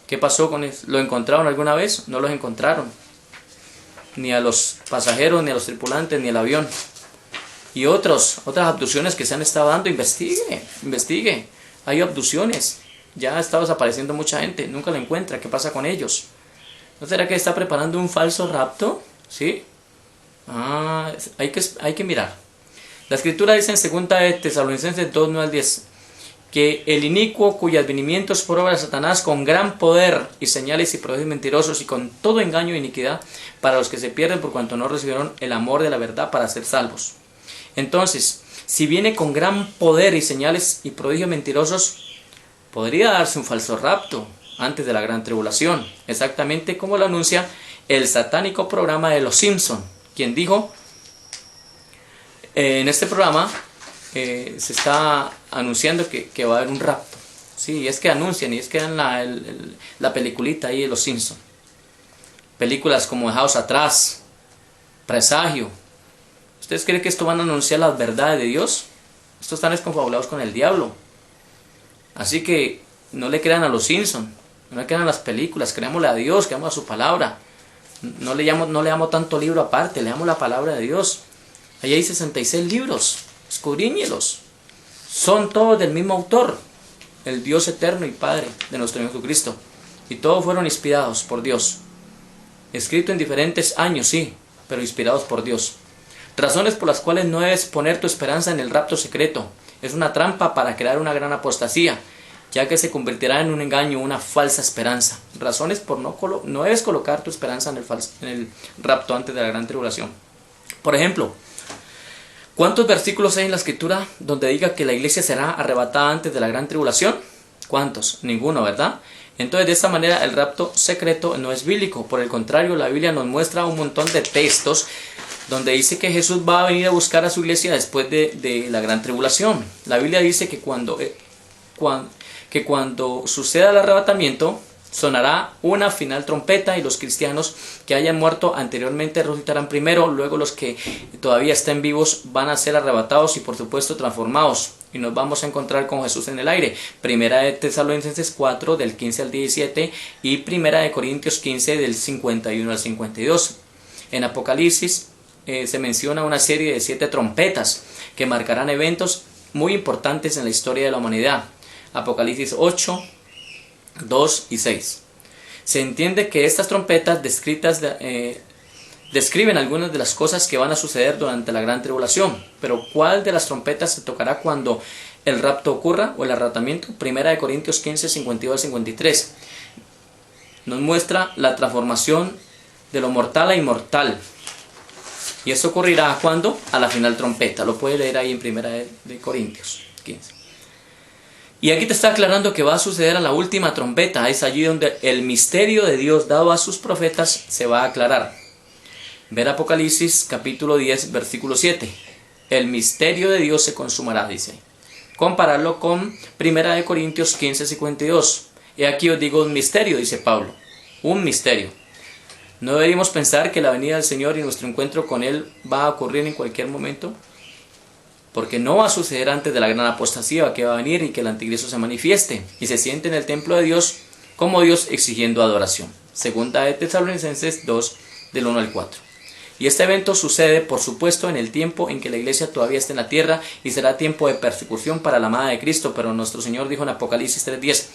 ¿Qué pasó con eso? ¿Lo encontraron alguna vez? No los encontraron. Ni a los pasajeros, ni a los tripulantes, ni el avión. Y otras abducciones que se han estado dando. Investigue. Hay abducciones. Ya ha estado desapareciendo mucha gente. Nunca la encuentra. ¿Qué pasa con ellos? ¿No será que está preparando un falso rapto? ¿Sí? Hay que mirar. La escritura dice en 2 de Tesalonicenses 2, 9 al 10. que el inicuo, cuyo advenimiento es por obra de Satanás, con gran poder y señales y prodigios mentirosos y con todo engaño e iniquidad, para los que se pierden por cuanto no recibieron el amor de la verdad para ser salvos. Entonces, si viene con gran poder y señales y prodigios mentirosos, podría darse un falso rapto antes de la gran tribulación, exactamente como lo anuncia el satánico programa de Los Simpson, quien dijo en este programa se está anunciando que va a haber un rapto. Sí, es que anuncian y es que dan la peliculita ahí de Los Simpson. Películas como Dejados Atrás, Presagio. ¿Ustedes creen que esto van a anunciar las verdades de Dios? Estos están desconfabulados con el diablo. Así que no le crean a Los Simpson, no le crean a las películas, creámosle a Dios, creamos a su palabra. No le llamo tanto libro aparte, leamos la palabra de Dios. Allí hay 66 libros, escudriñelos. Son todos del mismo autor, el Dios eterno y Padre de nuestro Señor Jesucristo. Y todos fueron inspirados por Dios. Escrito en diferentes años, sí, pero inspirados por Dios. Razones por las cuales no debes poner tu esperanza en el rapto secreto. Es una trampa para crear una gran apostasía, ya que se convertirá en un engaño, una falsa esperanza. Razones por no debes colocar tu esperanza en el rapto antes de la gran tribulación. Por ejemplo, ¿cuántos versículos hay en la escritura donde diga que la iglesia será arrebatada antes de la gran tribulación? ¿Cuántos? Ninguno, ¿verdad? Entonces, de esta manera, el rapto secreto no es bíblico. Por el contrario, la Biblia nos muestra un montón de textos donde dice que Jesús va a venir a buscar a su iglesia después de la gran tribulación. La Biblia dice que cuando suceda el arrebatamiento, sonará una final trompeta y los cristianos que hayan muerto anteriormente resucitarán primero, luego los que todavía estén vivos van a ser arrebatados y por supuesto transformados y nos vamos a encontrar con Jesús en el aire. Primera de Tesalonicenses 4 del 15 al 17 y Primera de Corintios 15 del 51 al 52. En Apocalipsis se menciona una serie de 7 trompetas que marcarán eventos muy importantes en la historia de la humanidad. Apocalipsis 8, 2 y 6. Se entiende que estas trompetas describen algunas de las cosas que van a suceder durante la gran tribulación, pero ¿cuál de las trompetas se tocará cuando el rapto ocurra o el arrebatamiento? Primera de Corintios 15, 52 al 53 nos muestra la transformación de lo mortal a inmortal. Y esto ocurrirá ¿cuándo? A la final trompeta. Lo puede leer ahí en Primera de Corintios 15. Y aquí te está aclarando que va a suceder a la última trompeta. Es allí donde el misterio de Dios dado a sus profetas se va a aclarar. Ver Apocalipsis capítulo 10 versículo 7. El misterio de Dios se consumará, dice. Compararlo con Primera de Corintios 15, 52. He aquí os digo un misterio, dice Pablo. Un misterio. ¿No deberíamos pensar que la venida del Señor y nuestro encuentro con Él va a ocurrir en cualquier momento? Porque no va a suceder antes de la gran apostasía que va a venir y que el anticristo se manifieste y se siente en el templo de Dios como Dios exigiendo adoración. Segunda de Tesalonicenses 2 del 1 al 4. Y este evento sucede, por supuesto, en el tiempo en que la iglesia todavía está en la tierra y será tiempo de persecución para la amada de Cristo, pero nuestro Señor dijo en Apocalipsis 3:10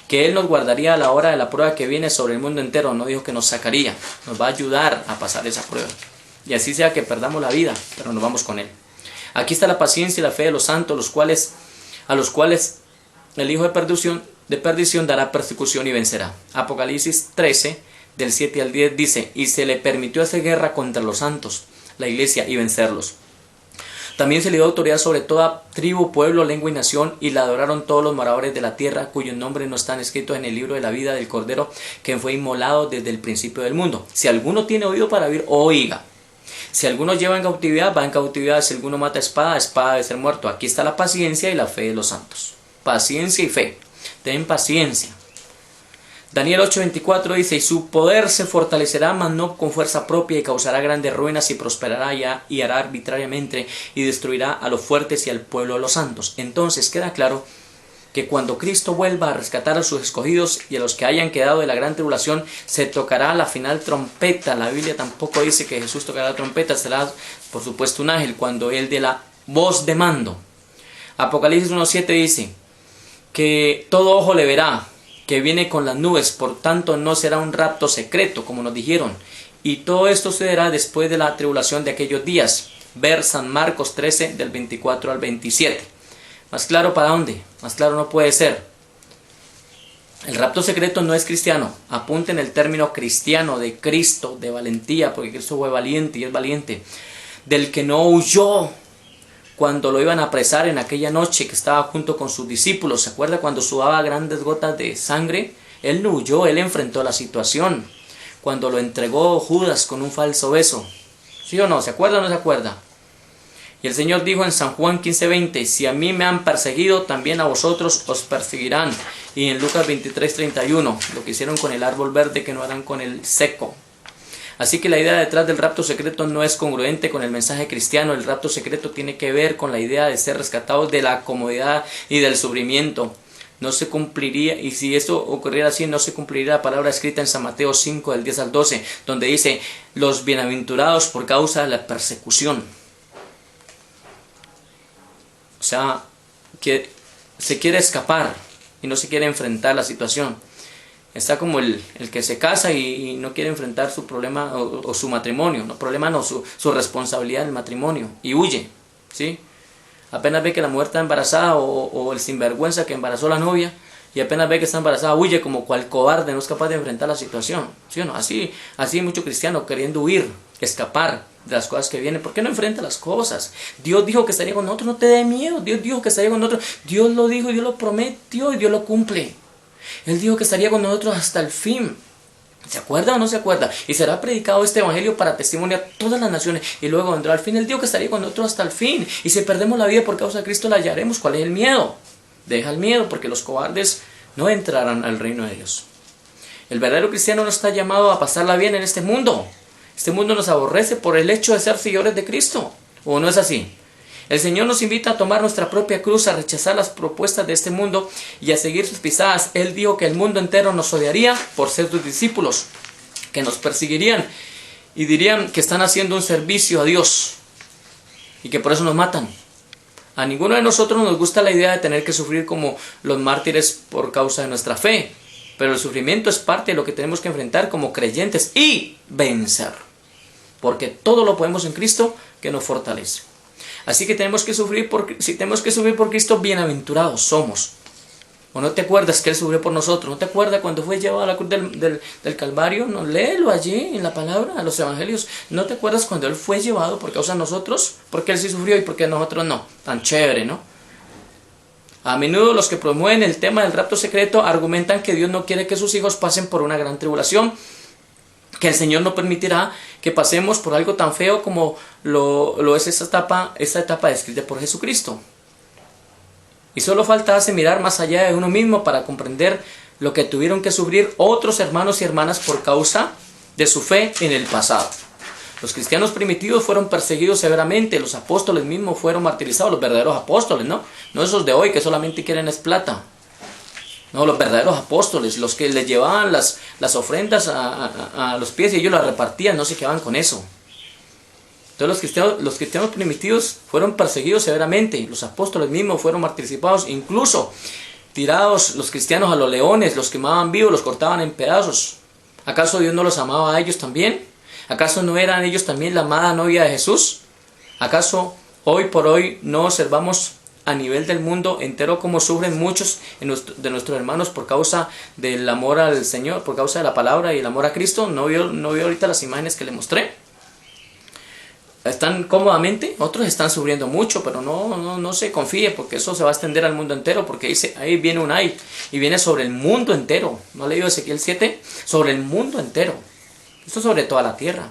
que Él nos guardaría a la hora de la prueba que viene sobre el mundo entero. No dijo que nos sacaría, nos va a ayudar a pasar esa prueba. Y así sea que perdamos la vida, pero nos vamos con Él. Aquí está la paciencia y la fe de los santos, a los cuales el Hijo de perdición dará persecución y vencerá. Apocalipsis 13, del 7 al 10 dice, y se le permitió hacer guerra contra los santos, la iglesia, y vencerlos. También se le dio autoridad sobre toda tribu, pueblo, lengua y nación, y la adoraron todos los moradores de la tierra, cuyos nombres no están escritos en el libro de la vida del Cordero, que fue inmolado desde el principio del mundo. Si alguno tiene oído para oír, oiga. Si alguno lleva en cautividad, va en cautividad. Si alguno mata espada, espada debe ser muerto. Aquí está la paciencia y la fe de los santos. Paciencia y fe. Ten paciencia. Daniel 8:24 dice, y su poder se fortalecerá, mas no con fuerza propia, y causará grandes ruinas, y prosperará ya, y hará arbitrariamente, y destruirá a los fuertes y al pueblo de los santos. Entonces queda claro que cuando Cristo vuelva a rescatar a sus escogidos y a los que hayan quedado de la gran tribulación, se tocará la final trompeta. La Biblia tampoco dice que Jesús tocará la trompeta, será por supuesto un ángel cuando él dé la voz de mando. Apocalipsis 1:7 dice que todo ojo le verá, que viene con las nubes, por tanto no será un rapto secreto, como nos dijeron. Y todo esto sucederá después de la tribulación de aquellos días. Ver San Marcos 13 del 24 al 27. Más claro para dónde, más claro no puede ser. El rapto secreto no es cristiano. Apunten el término cristiano, de Cristo, de valentía, porque Cristo fue valiente y es valiente. Del que no huyó cuando lo iban a apresar en aquella noche que estaba junto con sus discípulos. ¿Se acuerda cuando sudaba grandes gotas de sangre? Él no huyó, él enfrentó la situación. Cuando lo entregó Judas con un falso beso. ¿Sí o no? ¿Se acuerda o no se acuerda? Y el Señor dijo en San Juan 15:20, si a mí me han perseguido, también a vosotros os perseguirán. Y en Lucas 23:31, lo que hicieron con el árbol verde que no harán con el seco. Así que la idea detrás del rapto secreto no es congruente con el mensaje cristiano. El rapto secreto tiene que ver con la idea de ser rescatados de la comodidad y del sufrimiento. No se cumpliría, y si esto ocurriera así, no se cumpliría la palabra escrita en San Mateo 5, del 10 al 12, donde dice, los bienaventurados por causa de la persecución. O sea, que se quiere escapar y no se quiere enfrentar la situación. Está como el que se casa y no quiere enfrentar su problema o su matrimonio. No, problema no, su responsabilidad en el matrimonio. Y huye, ¿sí? Apenas ve que la mujer está embarazada o el sinvergüenza que embarazó a la novia y apenas ve que está embarazada huye como cual cobarde, no es capaz de enfrentar la situación. ¿Sí o no? Así hay mucho cristiano queriendo huir, escapar de las cosas que vienen. ¿Por qué no enfrenta las cosas? Dios dijo que estaría con nosotros, no te dé miedo. Dios dijo que estaría con nosotros. Dios lo dijo, Dios lo prometió y Dios lo cumple. Él dijo que estaría con nosotros hasta el fin. ¿Se acuerda o no se acuerda? Y será predicado este evangelio para testimonio a todas las naciones. Y luego vendrá al fin. Él dijo que estaría con nosotros hasta el fin. Y si perdemos la vida por causa de Cristo, la hallaremos. ¿Cuál es el miedo? Deja el miedo, porque los cobardes no entrarán al reino de Dios. El verdadero cristiano no está llamado a pasarla bien en este mundo. Este mundo nos aborrece por el hecho de ser seguidores de Cristo. ¿O no es así? El Señor nos invita a tomar nuestra propia cruz, a rechazar las propuestas de este mundo y a seguir sus pisadas. Él dijo que el mundo entero nos odiaría por ser sus discípulos, que nos perseguirían y dirían que están haciendo un servicio a Dios y que por eso nos matan. A ninguno de nosotros nos gusta la idea de tener que sufrir como los mártires por causa de nuestra fe, pero el sufrimiento es parte de lo que tenemos que enfrentar como creyentes y vencer, porque todo lo podemos en Cristo que nos fortalece. Así que si tenemos que sufrir por Cristo, bienaventurados somos. ¿O no te acuerdas que Él sufrió por nosotros? ¿No te acuerdas cuando fue llevado a la cruz del Calvario? No, léelo allí en la palabra, en los evangelios. ¿No te acuerdas cuando Él fue llevado por causa de nosotros? Porque Él sí sufrió y porque nosotros no. Tan chévere, ¿no? A menudo los que promueven el tema del rapto secreto argumentan que Dios no quiere que sus hijos pasen por una gran tribulación, que el Señor no permitirá que pasemos por algo tan feo como lo es esta etapa descrita por Jesucristo. Y solo falta mirar más allá de uno mismo para comprender lo que tuvieron que sufrir otros hermanos y hermanas por causa de su fe en el pasado. Los cristianos primitivos fueron perseguidos severamente, los apóstoles mismos fueron martirizados, los verdaderos apóstoles, ¿no? No esos de hoy que solamente quieren es plata. No, los verdaderos apóstoles, los que les llevaban las ofrendas a los pies y ellos las repartían, no se quedaban con eso. Entonces los cristianos primitivos fueron perseguidos severamente, los apóstoles mismos fueron martirizados, incluso tirados los cristianos a los leones, los quemaban vivos, los cortaban en pedazos. ¿Acaso Dios no los amaba a ellos también? ¿Acaso no eran ellos también la amada novia de Jesús? ¿Acaso hoy por hoy no observamos a nivel del mundo entero como sufren muchos de nuestros hermanos por causa del amor al Señor, por causa de la palabra y el amor a Cristo? ¿No vio ahorita las imágenes que le mostré? Están cómodamente, otros están sufriendo mucho, pero no se confíe, porque eso se va a extender al mundo entero, porque dice, ahí viene un ay, y viene sobre el mundo entero. ¿No ha leído Ezequiel 7? Sobre el mundo entero. Esto es sobre toda la tierra.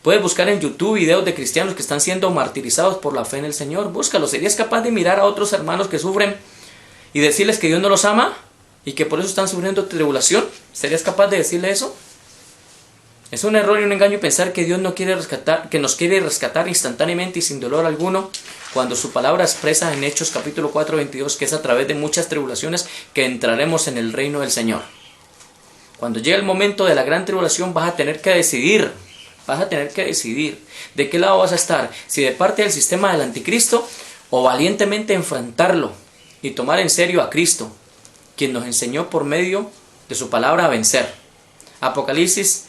Puedes buscar en YouTube videos de cristianos que están siendo martirizados por la fe en el Señor. Búscalo. ¿Serías capaz de mirar a otros hermanos que sufren y decirles que Dios no los ama y que por eso están sufriendo tribulación? ¿Serías capaz de decirle eso? Es un error y un engaño pensar que Dios no quiere rescatar, que nos quiere rescatar instantáneamente y sin dolor alguno, cuando su palabra expresa en Hechos capítulo 4, 22, que es a través de muchas tribulaciones que entraremos en el reino del Señor. Cuando llegue el momento de la gran tribulación vas a tener que decidir de qué lado vas a estar, si de parte del sistema del anticristo o valientemente enfrentarlo y tomar en serio a Cristo, quien nos enseñó por medio de su palabra a vencer. Apocalipsis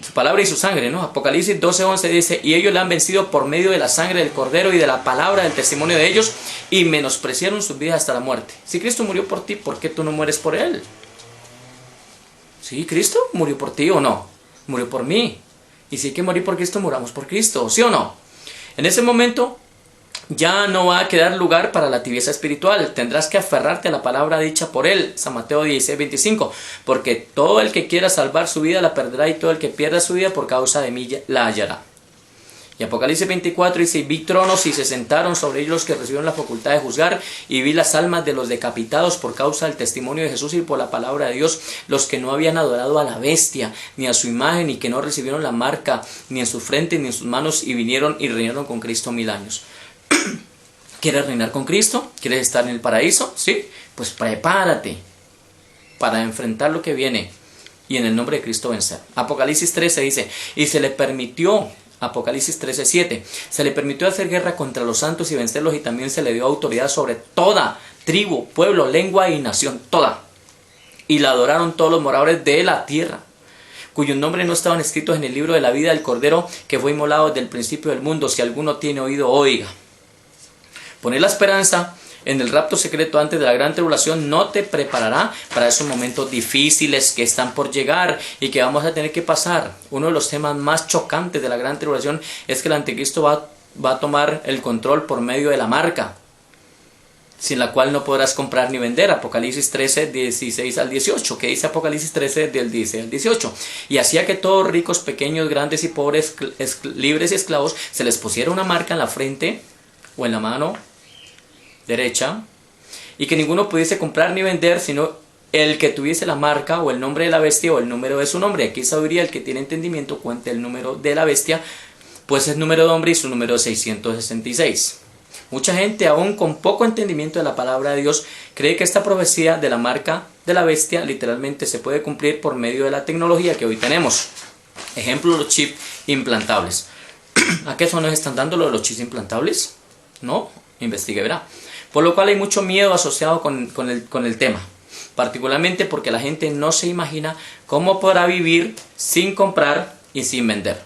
su palabra y su sangre, ¿no? Apocalipsis 12:11 dice, y ellos la han vencido por medio de la sangre del Cordero y de la palabra del testimonio de ellos, y menospreciaron sus vidas hasta la muerte. Si Cristo murió por ti, ¿por qué tú no mueres por Él? ¿Sí, Cristo murió por ti o no? Murió por mí. Y si hay que morir por Cristo, muramos por Cristo, ¿sí o no? En ese momento ya no va a quedar lugar para la tibieza espiritual. Tendrás que aferrarte a la palabra dicha por Él. San Mateo 16:25. Porque todo el que quiera salvar su vida la perderá, y todo el que pierda su vida por causa de mí la hallará. Y Apocalipsis 24 dice, vi tronos y se sentaron sobre ellos los que recibieron la facultad de juzgar, y vi las almas de los decapitados por causa del testimonio de Jesús y por la palabra de Dios, los que no habían adorado a la bestia, ni a su imagen, y que no recibieron la marca, ni en su frente, ni en sus manos, y vinieron y reinaron con Cristo 1000 años. ¿Quieres reinar con Cristo? ¿Quieres estar en el paraíso? ¿Sí? Pues prepárate para enfrentar lo que viene y en el nombre de Cristo vencer. Apocalipsis 13 dice, y se le permitió, Apocalipsis 13:7, se le permitió hacer guerra contra los santos y vencerlos, y también se le dio autoridad sobre toda tribu, pueblo, lengua y nación, toda. Y la adoraron todos los moradores de la tierra, cuyos nombres no estaban escritos en el libro de la vida del Cordero, que fue inmolado desde el principio del mundo. Si alguno tiene oído, oiga. Poner la esperanza en el rapto secreto antes de la gran tribulación no te preparará para esos momentos difíciles que están por llegar y que vamos a tener que pasar. Uno de los temas más chocantes de la gran tribulación es que el anticristo va a tomar el control por medio de la marca, sin la cual no podrás comprar ni vender. Apocalipsis 13, 16 al 18. ¿Qué dice Apocalipsis 13, del 16 al 18? Y hacía que todos, ricos, pequeños, grandes y pobres, libres y esclavos, se les pusiera una marca en la frente o en la mano derecha, y que ninguno pudiese comprar ni vender, sino el que tuviese la marca o el nombre de la bestia o el número de su nombre. Aquí sabiduría, el que tiene entendimiento, cuente el número de la bestia, pues es número de hombre y su número es 666. Mucha gente, aún con poco entendimiento de la palabra de Dios, cree que esta profecía de la marca de la bestia literalmente se puede cumplir por medio de la tecnología que hoy tenemos. Ejemplo, los chips implantables. ¿A qué son nos están dando los chips implantables? No, investigue, verá. Por lo cual hay mucho miedo asociado con el tema, particularmente porque la gente no se imagina cómo podrá vivir sin comprar y sin vender,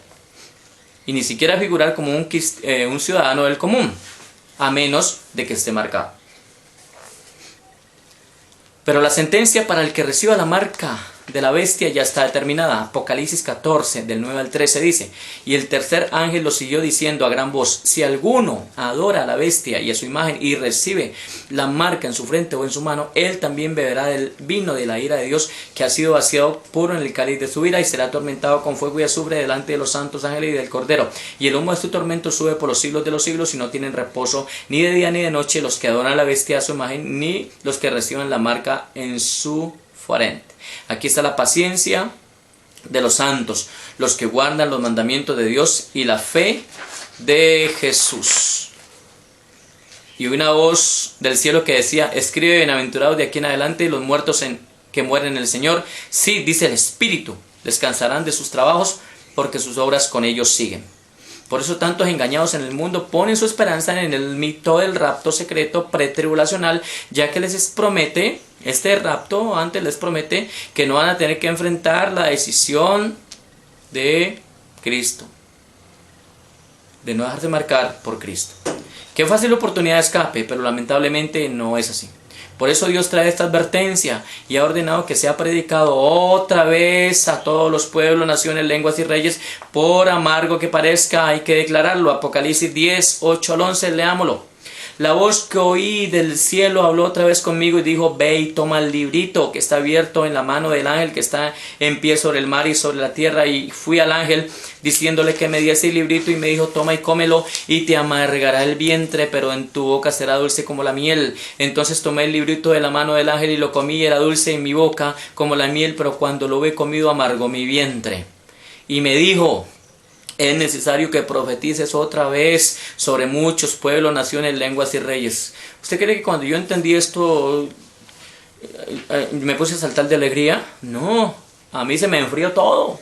y ni siquiera figurar como un ciudadano del común, a menos de que esté marcado. Pero la sentencia para el que reciba la marca de la bestia ya está determinada. Apocalipsis 14, del 9 al 13 dice, y el tercer ángel lo siguió diciendo a gran voz, si alguno adora a la bestia y a su imagen y recibe la marca en su frente o en su mano, él también beberá del vino de la ira de Dios, que ha sido vaciado puro en el cáliz de su ira, y será atormentado con fuego y azufre delante de los santos ángeles y del Cordero. Y el humo de su tormento sube por los siglos de los siglos, y no tienen reposo ni de día ni de noche los que adoran a la bestia a su imagen, ni los que reciben la marca en su frente. Aquí está la paciencia de los santos, los que guardan los mandamientos de Dios y la fe de Jesús. Y una voz del cielo que decía, escribe, bienaventurados de aquí en adelante los muertos que mueren en el Señor. Sí, dice el Espíritu, descansarán de sus trabajos, porque sus obras con ellos siguen. Por eso tantos engañados en el mundo ponen su esperanza en el mito del rapto secreto pretribulacional, ya que les promete, este rapto antes les promete que no van a tener que enfrentar la decisión de Cristo, de no dejarse marcar por Cristo. Qué fácil oportunidad de escape, pero lamentablemente no es así. Por eso Dios trae esta advertencia y ha ordenado que sea predicado otra vez a todos los pueblos, naciones, lenguas y reyes, por amargo que parezca, hay que declararlo. Apocalipsis 10, 8 al 11, leámoslo. La voz que oí del cielo habló otra vez conmigo y dijo, ve y toma el librito que está abierto en la mano del ángel que está en pie sobre el mar y sobre la tierra. Y fui al ángel diciéndole que me diese el librito, y me dijo, toma y cómelo, y te amargará el vientre, pero en tu boca será dulce como la miel. Entonces tomé el librito de la mano del ángel y lo comí, y era dulce en mi boca como la miel, pero cuando lo he comido amargó mi vientre. Y me dijo, es necesario que profetices otra vez sobre muchos pueblos, naciones, lenguas y reyes. ¿Usted cree que cuando yo entendí esto me puse a saltar de alegría? No, a mí se me enfrió todo.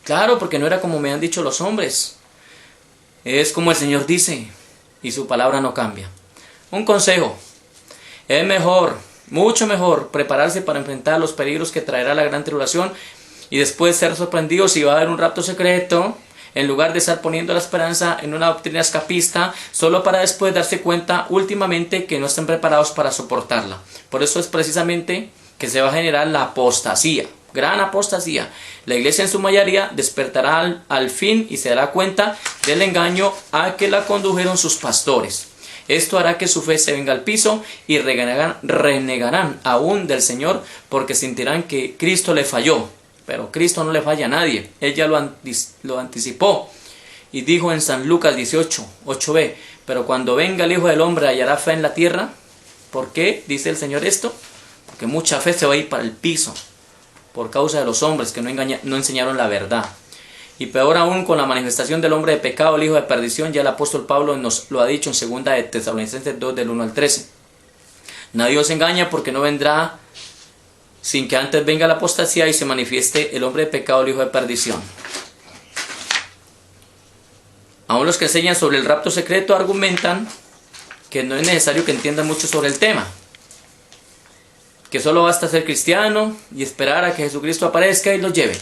Claro, porque no era como me han dicho los hombres. Es como el Señor dice, y su palabra no cambia. Un consejo: es mejor, mucho mejor, prepararse para enfrentar los peligros que traerá la gran tribulación y después ser sorprendidos si va a haber un rapto secreto, en lugar de estar poniendo la esperanza en una doctrina escapista, solo para después darse cuenta últimamente que no estén preparados para soportarla. Por eso es precisamente que se va a generar la apostasía, gran apostasía. La iglesia en su mayoría despertará al fin y se dará cuenta del engaño a que la condujeron sus pastores. Esto hará que su fe se venga al piso y renegarán aún del Señor, porque sentirán que Cristo le falló. Pero Cristo no le falla a nadie. Él ya lo anticipó y dijo en San Lucas 18, 8b, pero cuando venga el Hijo del Hombre hallará fe en la tierra. ¿Por qué dice el Señor esto? Porque mucha fe se va a ir para el piso por causa de los hombres que no enseñaron la verdad. Y peor aún, con la manifestación del hombre de pecado, el hijo de perdición, ya el apóstol Pablo nos lo ha dicho en 2 de Tesalonicenses 2 del 1 al 13. Nadie os engaña, porque no vendrá sin que antes venga la apostasía y se manifieste el hombre de pecado, el hijo de perdición. Aún los que enseñan sobre el rapto secreto argumentan que no es necesario que entiendan mucho sobre el tema, que solo basta ser cristiano y esperar a que Jesucristo aparezca y los lleve.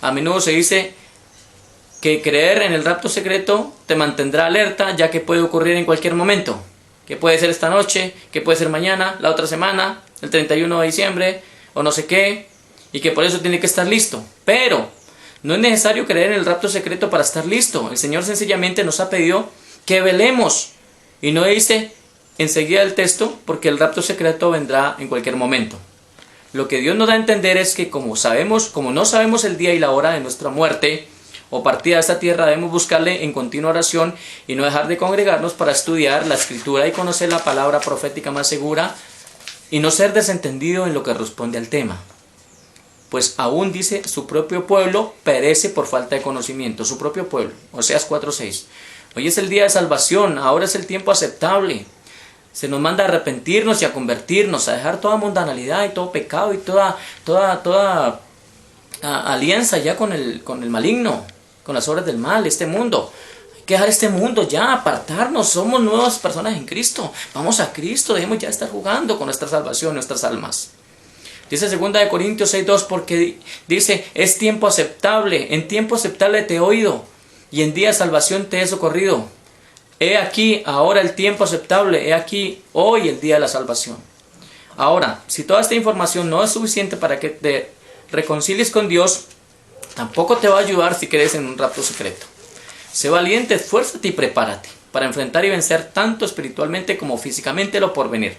A menudo se dice que creer en el rapto secreto te mantendrá alerta, ya que puede ocurrir en cualquier momento, que puede ser esta noche, que puede ser mañana, la otra semana, el 31 de diciembre o no sé qué, y que por eso tiene que estar listo. Pero no es necesario creer en el rapto secreto para estar listo. El Señor sencillamente nos ha pedido que velemos, y no dice enseguida el texto, porque el rapto secreto vendrá en cualquier momento. Lo que Dios nos da a entender es que como no sabemos el día y la hora de nuestra muerte o partida de esta tierra, debemos buscarle en continua oración y no dejar de congregarnos para estudiar la Escritura y conocer la palabra profética más segura, y no ser desentendido en lo que responde al tema. Pues aún dice, su propio pueblo perece por falta de conocimiento. Su propio pueblo. Oseas 4:6. Hoy es el día de salvación, ahora es el tiempo aceptable. Se nos manda a arrepentirnos y a convertirnos, a dejar toda mundanalidad y todo pecado y toda alianza ya con el maligno, con las obras del mal, este mundo. Hay que dejar este mundo ya, apartarnos, somos nuevas personas en Cristo. Vamos a Cristo, debemos ya estar jugando con nuestra salvación, nuestras almas. Dice 2 de Corintios 6:2, porque dice, es tiempo aceptable, en tiempo aceptable te he oído, y en día de salvación te he socorrido. He aquí ahora el tiempo aceptable, he aquí hoy el día de la salvación. Ahora, si toda esta información no es suficiente para que te reconcilies con Dios, tampoco te va a ayudar si crees en un rapto secreto. Sé valiente, esfuérzate y prepárate para enfrentar y vencer tanto espiritualmente como físicamente lo porvenir.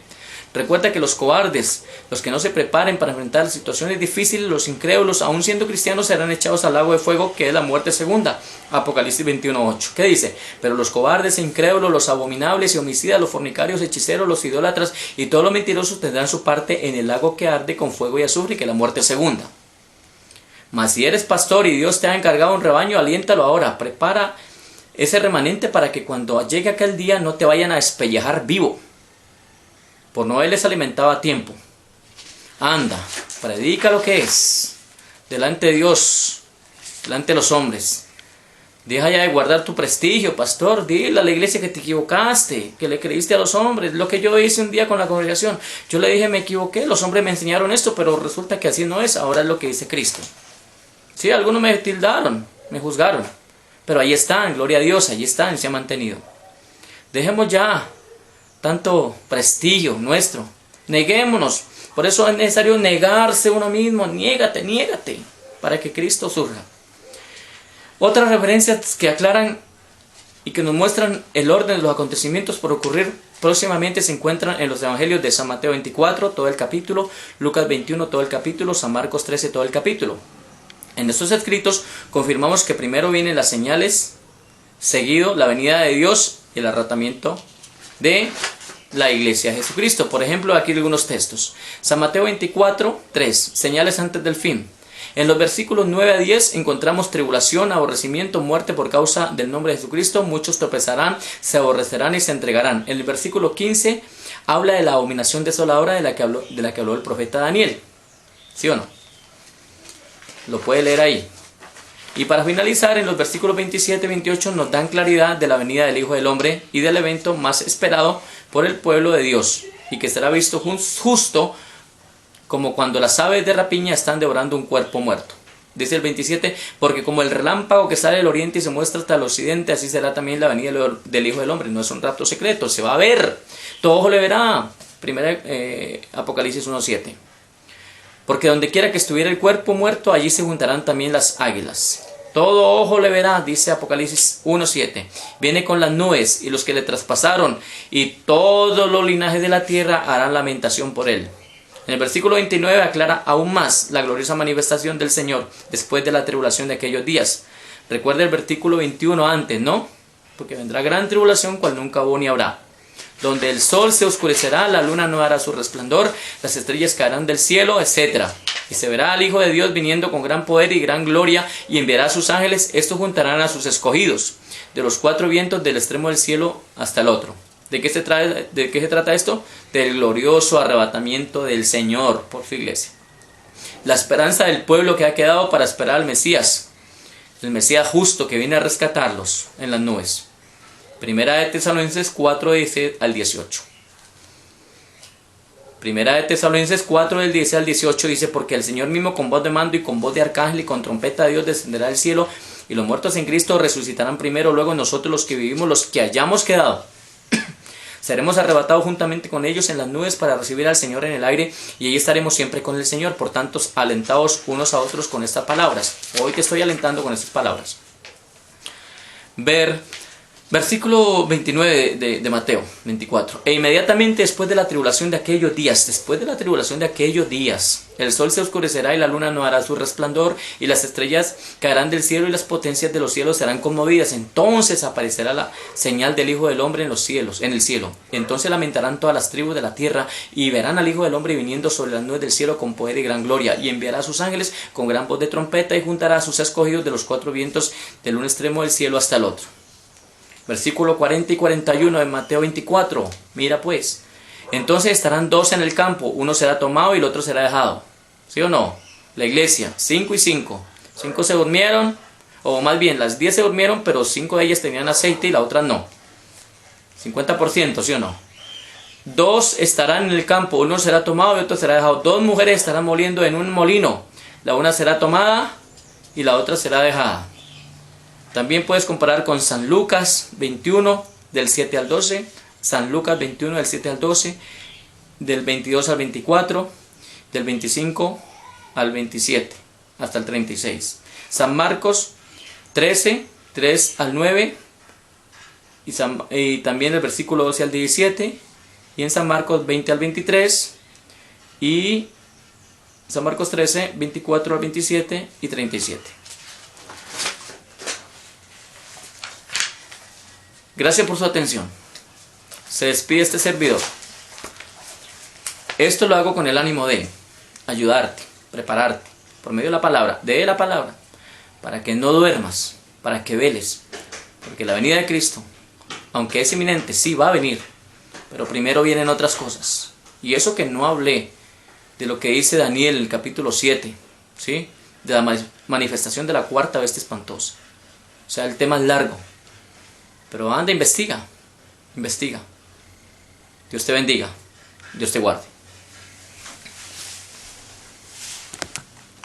Recuerda que los cobardes, los que no se preparen para enfrentar situaciones difíciles, los incrédulos, aun siendo cristianos, serán echados al lago de fuego, que es la muerte segunda. Apocalipsis 21:8. ¿Qué dice? Pero los cobardes e incrédulos, los abominables y homicidas, los fornicarios, hechiceros, los idólatras y todos los mentirosos tendrán su parte en el lago que arde con fuego y azufre, que es la muerte segunda. Mas si eres pastor y Dios te ha encargado un rebaño, aliéntalo ahora. Prepara ese remanente para que cuando llegue aquel día no te vayan a despellejar vivo, por no haberles alimentado a tiempo. Anda, predica lo que es, delante de Dios, delante de los hombres. Deja ya de guardar tu prestigio, pastor. Dile a la iglesia que te equivocaste, que le creíste a los hombres. Lo que yo hice un día con la congregación, yo le dije, me equivoqué, los hombres me enseñaron esto, pero resulta que así no es, ahora es lo que dice Cristo. Sí, algunos me tildaron, me juzgaron, pero ahí están, gloria a Dios, ahí están, se han mantenido. Dejemos ya tanto prestigio nuestro, neguémonos. Por eso es necesario negarse uno mismo. Niégate para que Cristo surja. Otras referencias que aclaran y que nos muestran el orden de los acontecimientos por ocurrir próximamente se encuentran en los evangelios de San Mateo 24, todo el capítulo, Lucas 21, todo el capítulo, San Marcos 13, todo el capítulo. En estos escritos confirmamos que primero vienen las señales, seguido la venida de Dios y el arrebatamiento de la iglesia de Jesucristo. Por ejemplo, aquí algunos textos. San Mateo 24, 3, señales antes del fin. En los versículos 9 a 10 encontramos tribulación, aborrecimiento, muerte por causa del nombre de Jesucristo. Muchos tropezarán, se aborrecerán y se entregarán. En el versículo 15 habla de la abominación desoladora de la que habló el profeta Daniel. ¿Sí o no? Lo puede leer ahí. Y para finalizar, en los versículos 27 y 28 nos dan claridad de la venida del Hijo del Hombre y del evento más esperado por el pueblo de Dios, y que será visto justo como cuando las aves de rapiña están devorando un cuerpo muerto. Dice el 27, porque como el relámpago que sale del oriente y se muestra hasta el occidente, así será también la venida del Hijo del Hombre. No es un rapto secreto, se va a ver. Todo ojo le verá. Primera Apocalipsis 1:7. Porque donde quiera que estuviera el cuerpo muerto, allí se juntarán también las águilas. Todo ojo le verá, dice Apocalipsis 1:7. Viene con las nubes y los que le traspasaron, y todos los linajes de la tierra harán lamentación por él. En el versículo 29 aclara aún más la gloriosa manifestación del Señor después de la tribulación de aquellos días. Recuerda el versículo 21 antes, ¿no? Porque vendrá gran tribulación cual nunca hubo ni habrá. Donde el sol se oscurecerá, la luna no hará su resplandor, las estrellas caerán del cielo, etc. Y se verá al Hijo de Dios viniendo con gran poder y gran gloria, y enviará a sus ángeles. Estos juntarán a sus escogidos de los cuatro vientos del extremo del cielo hasta el otro. ¿De qué se trata esto? Del glorioso arrebatamiento del Señor, por su iglesia. La esperanza del pueblo que ha quedado para esperar al Mesías. El Mesías justo que viene a rescatarlos en las nubes. Primera de Tesalonicenses 4, 16 al 18. Primera de Tesalonicenses 4, del 16 al 18 dice, porque el Señor mismo con voz de mando y con voz de arcángel y con trompeta de Dios descenderá del cielo, y los muertos en Cristo resucitarán primero, luego nosotros los que vivimos, los que hayamos quedado, seremos arrebatados juntamente con ellos en las nubes para recibir al Señor en el aire, y ahí estaremos siempre con el Señor. Por tanto, alentaos unos a otros con estas palabras. Hoy te estoy alentando con estas palabras. Versículo 29 de Mateo 24. E inmediatamente después de la tribulación de aquellos días, el sol se oscurecerá y la luna no hará su resplandor, y las estrellas caerán del cielo y las potencias de los cielos serán conmovidas. Entonces aparecerá la señal del Hijo del Hombre en el cielo. Entonces lamentarán todas las tribus de la tierra y verán al Hijo del Hombre viniendo sobre las nubes del cielo con poder y gran gloria, y enviará a sus ángeles con gran voz de trompeta y juntará a sus escogidos de los cuatro vientos del un extremo del cielo hasta el otro. Versículo 40 y 41 de Mateo 24. Mira pues. Entonces estarán dos en el campo. Uno será tomado y el otro será dejado. ¿Sí o no? La iglesia. 5 y 5. 5 se durmieron. O más bien, las 10 se durmieron, pero 5 de ellas tenían aceite y la otra no. 50%, ¿sí o no? Dos estarán en el campo. Uno será tomado y otro será dejado. Dos mujeres estarán moliendo en un molino. La una será tomada y la otra será dejada. También puedes comparar con San Lucas 21 del 7 al 12, San Lucas 21 del 7 al 12, del 22 al 24, del 25 al 27, hasta el 36. San Marcos 13, 3 al 9, y también el versículo 12 al 17, y en San Marcos 20 al 23, y San Marcos 13, 24 al 27 y 37. Gracias por su atención. Se despide este servidor. Esto lo hago con el ánimo de ayudarte, prepararte, por medio de la palabra, para que no duermas, para que veles. Porque la venida de Cristo, aunque es inminente, sí va a venir, pero primero vienen otras cosas. Y eso que no hablé de lo que dice Daniel en el capítulo 7, ¿sí? De la manifestación de la cuarta bestia espantosa. O sea, el tema es largo. Pero anda, investiga. Dios te bendiga. Dios te guarde.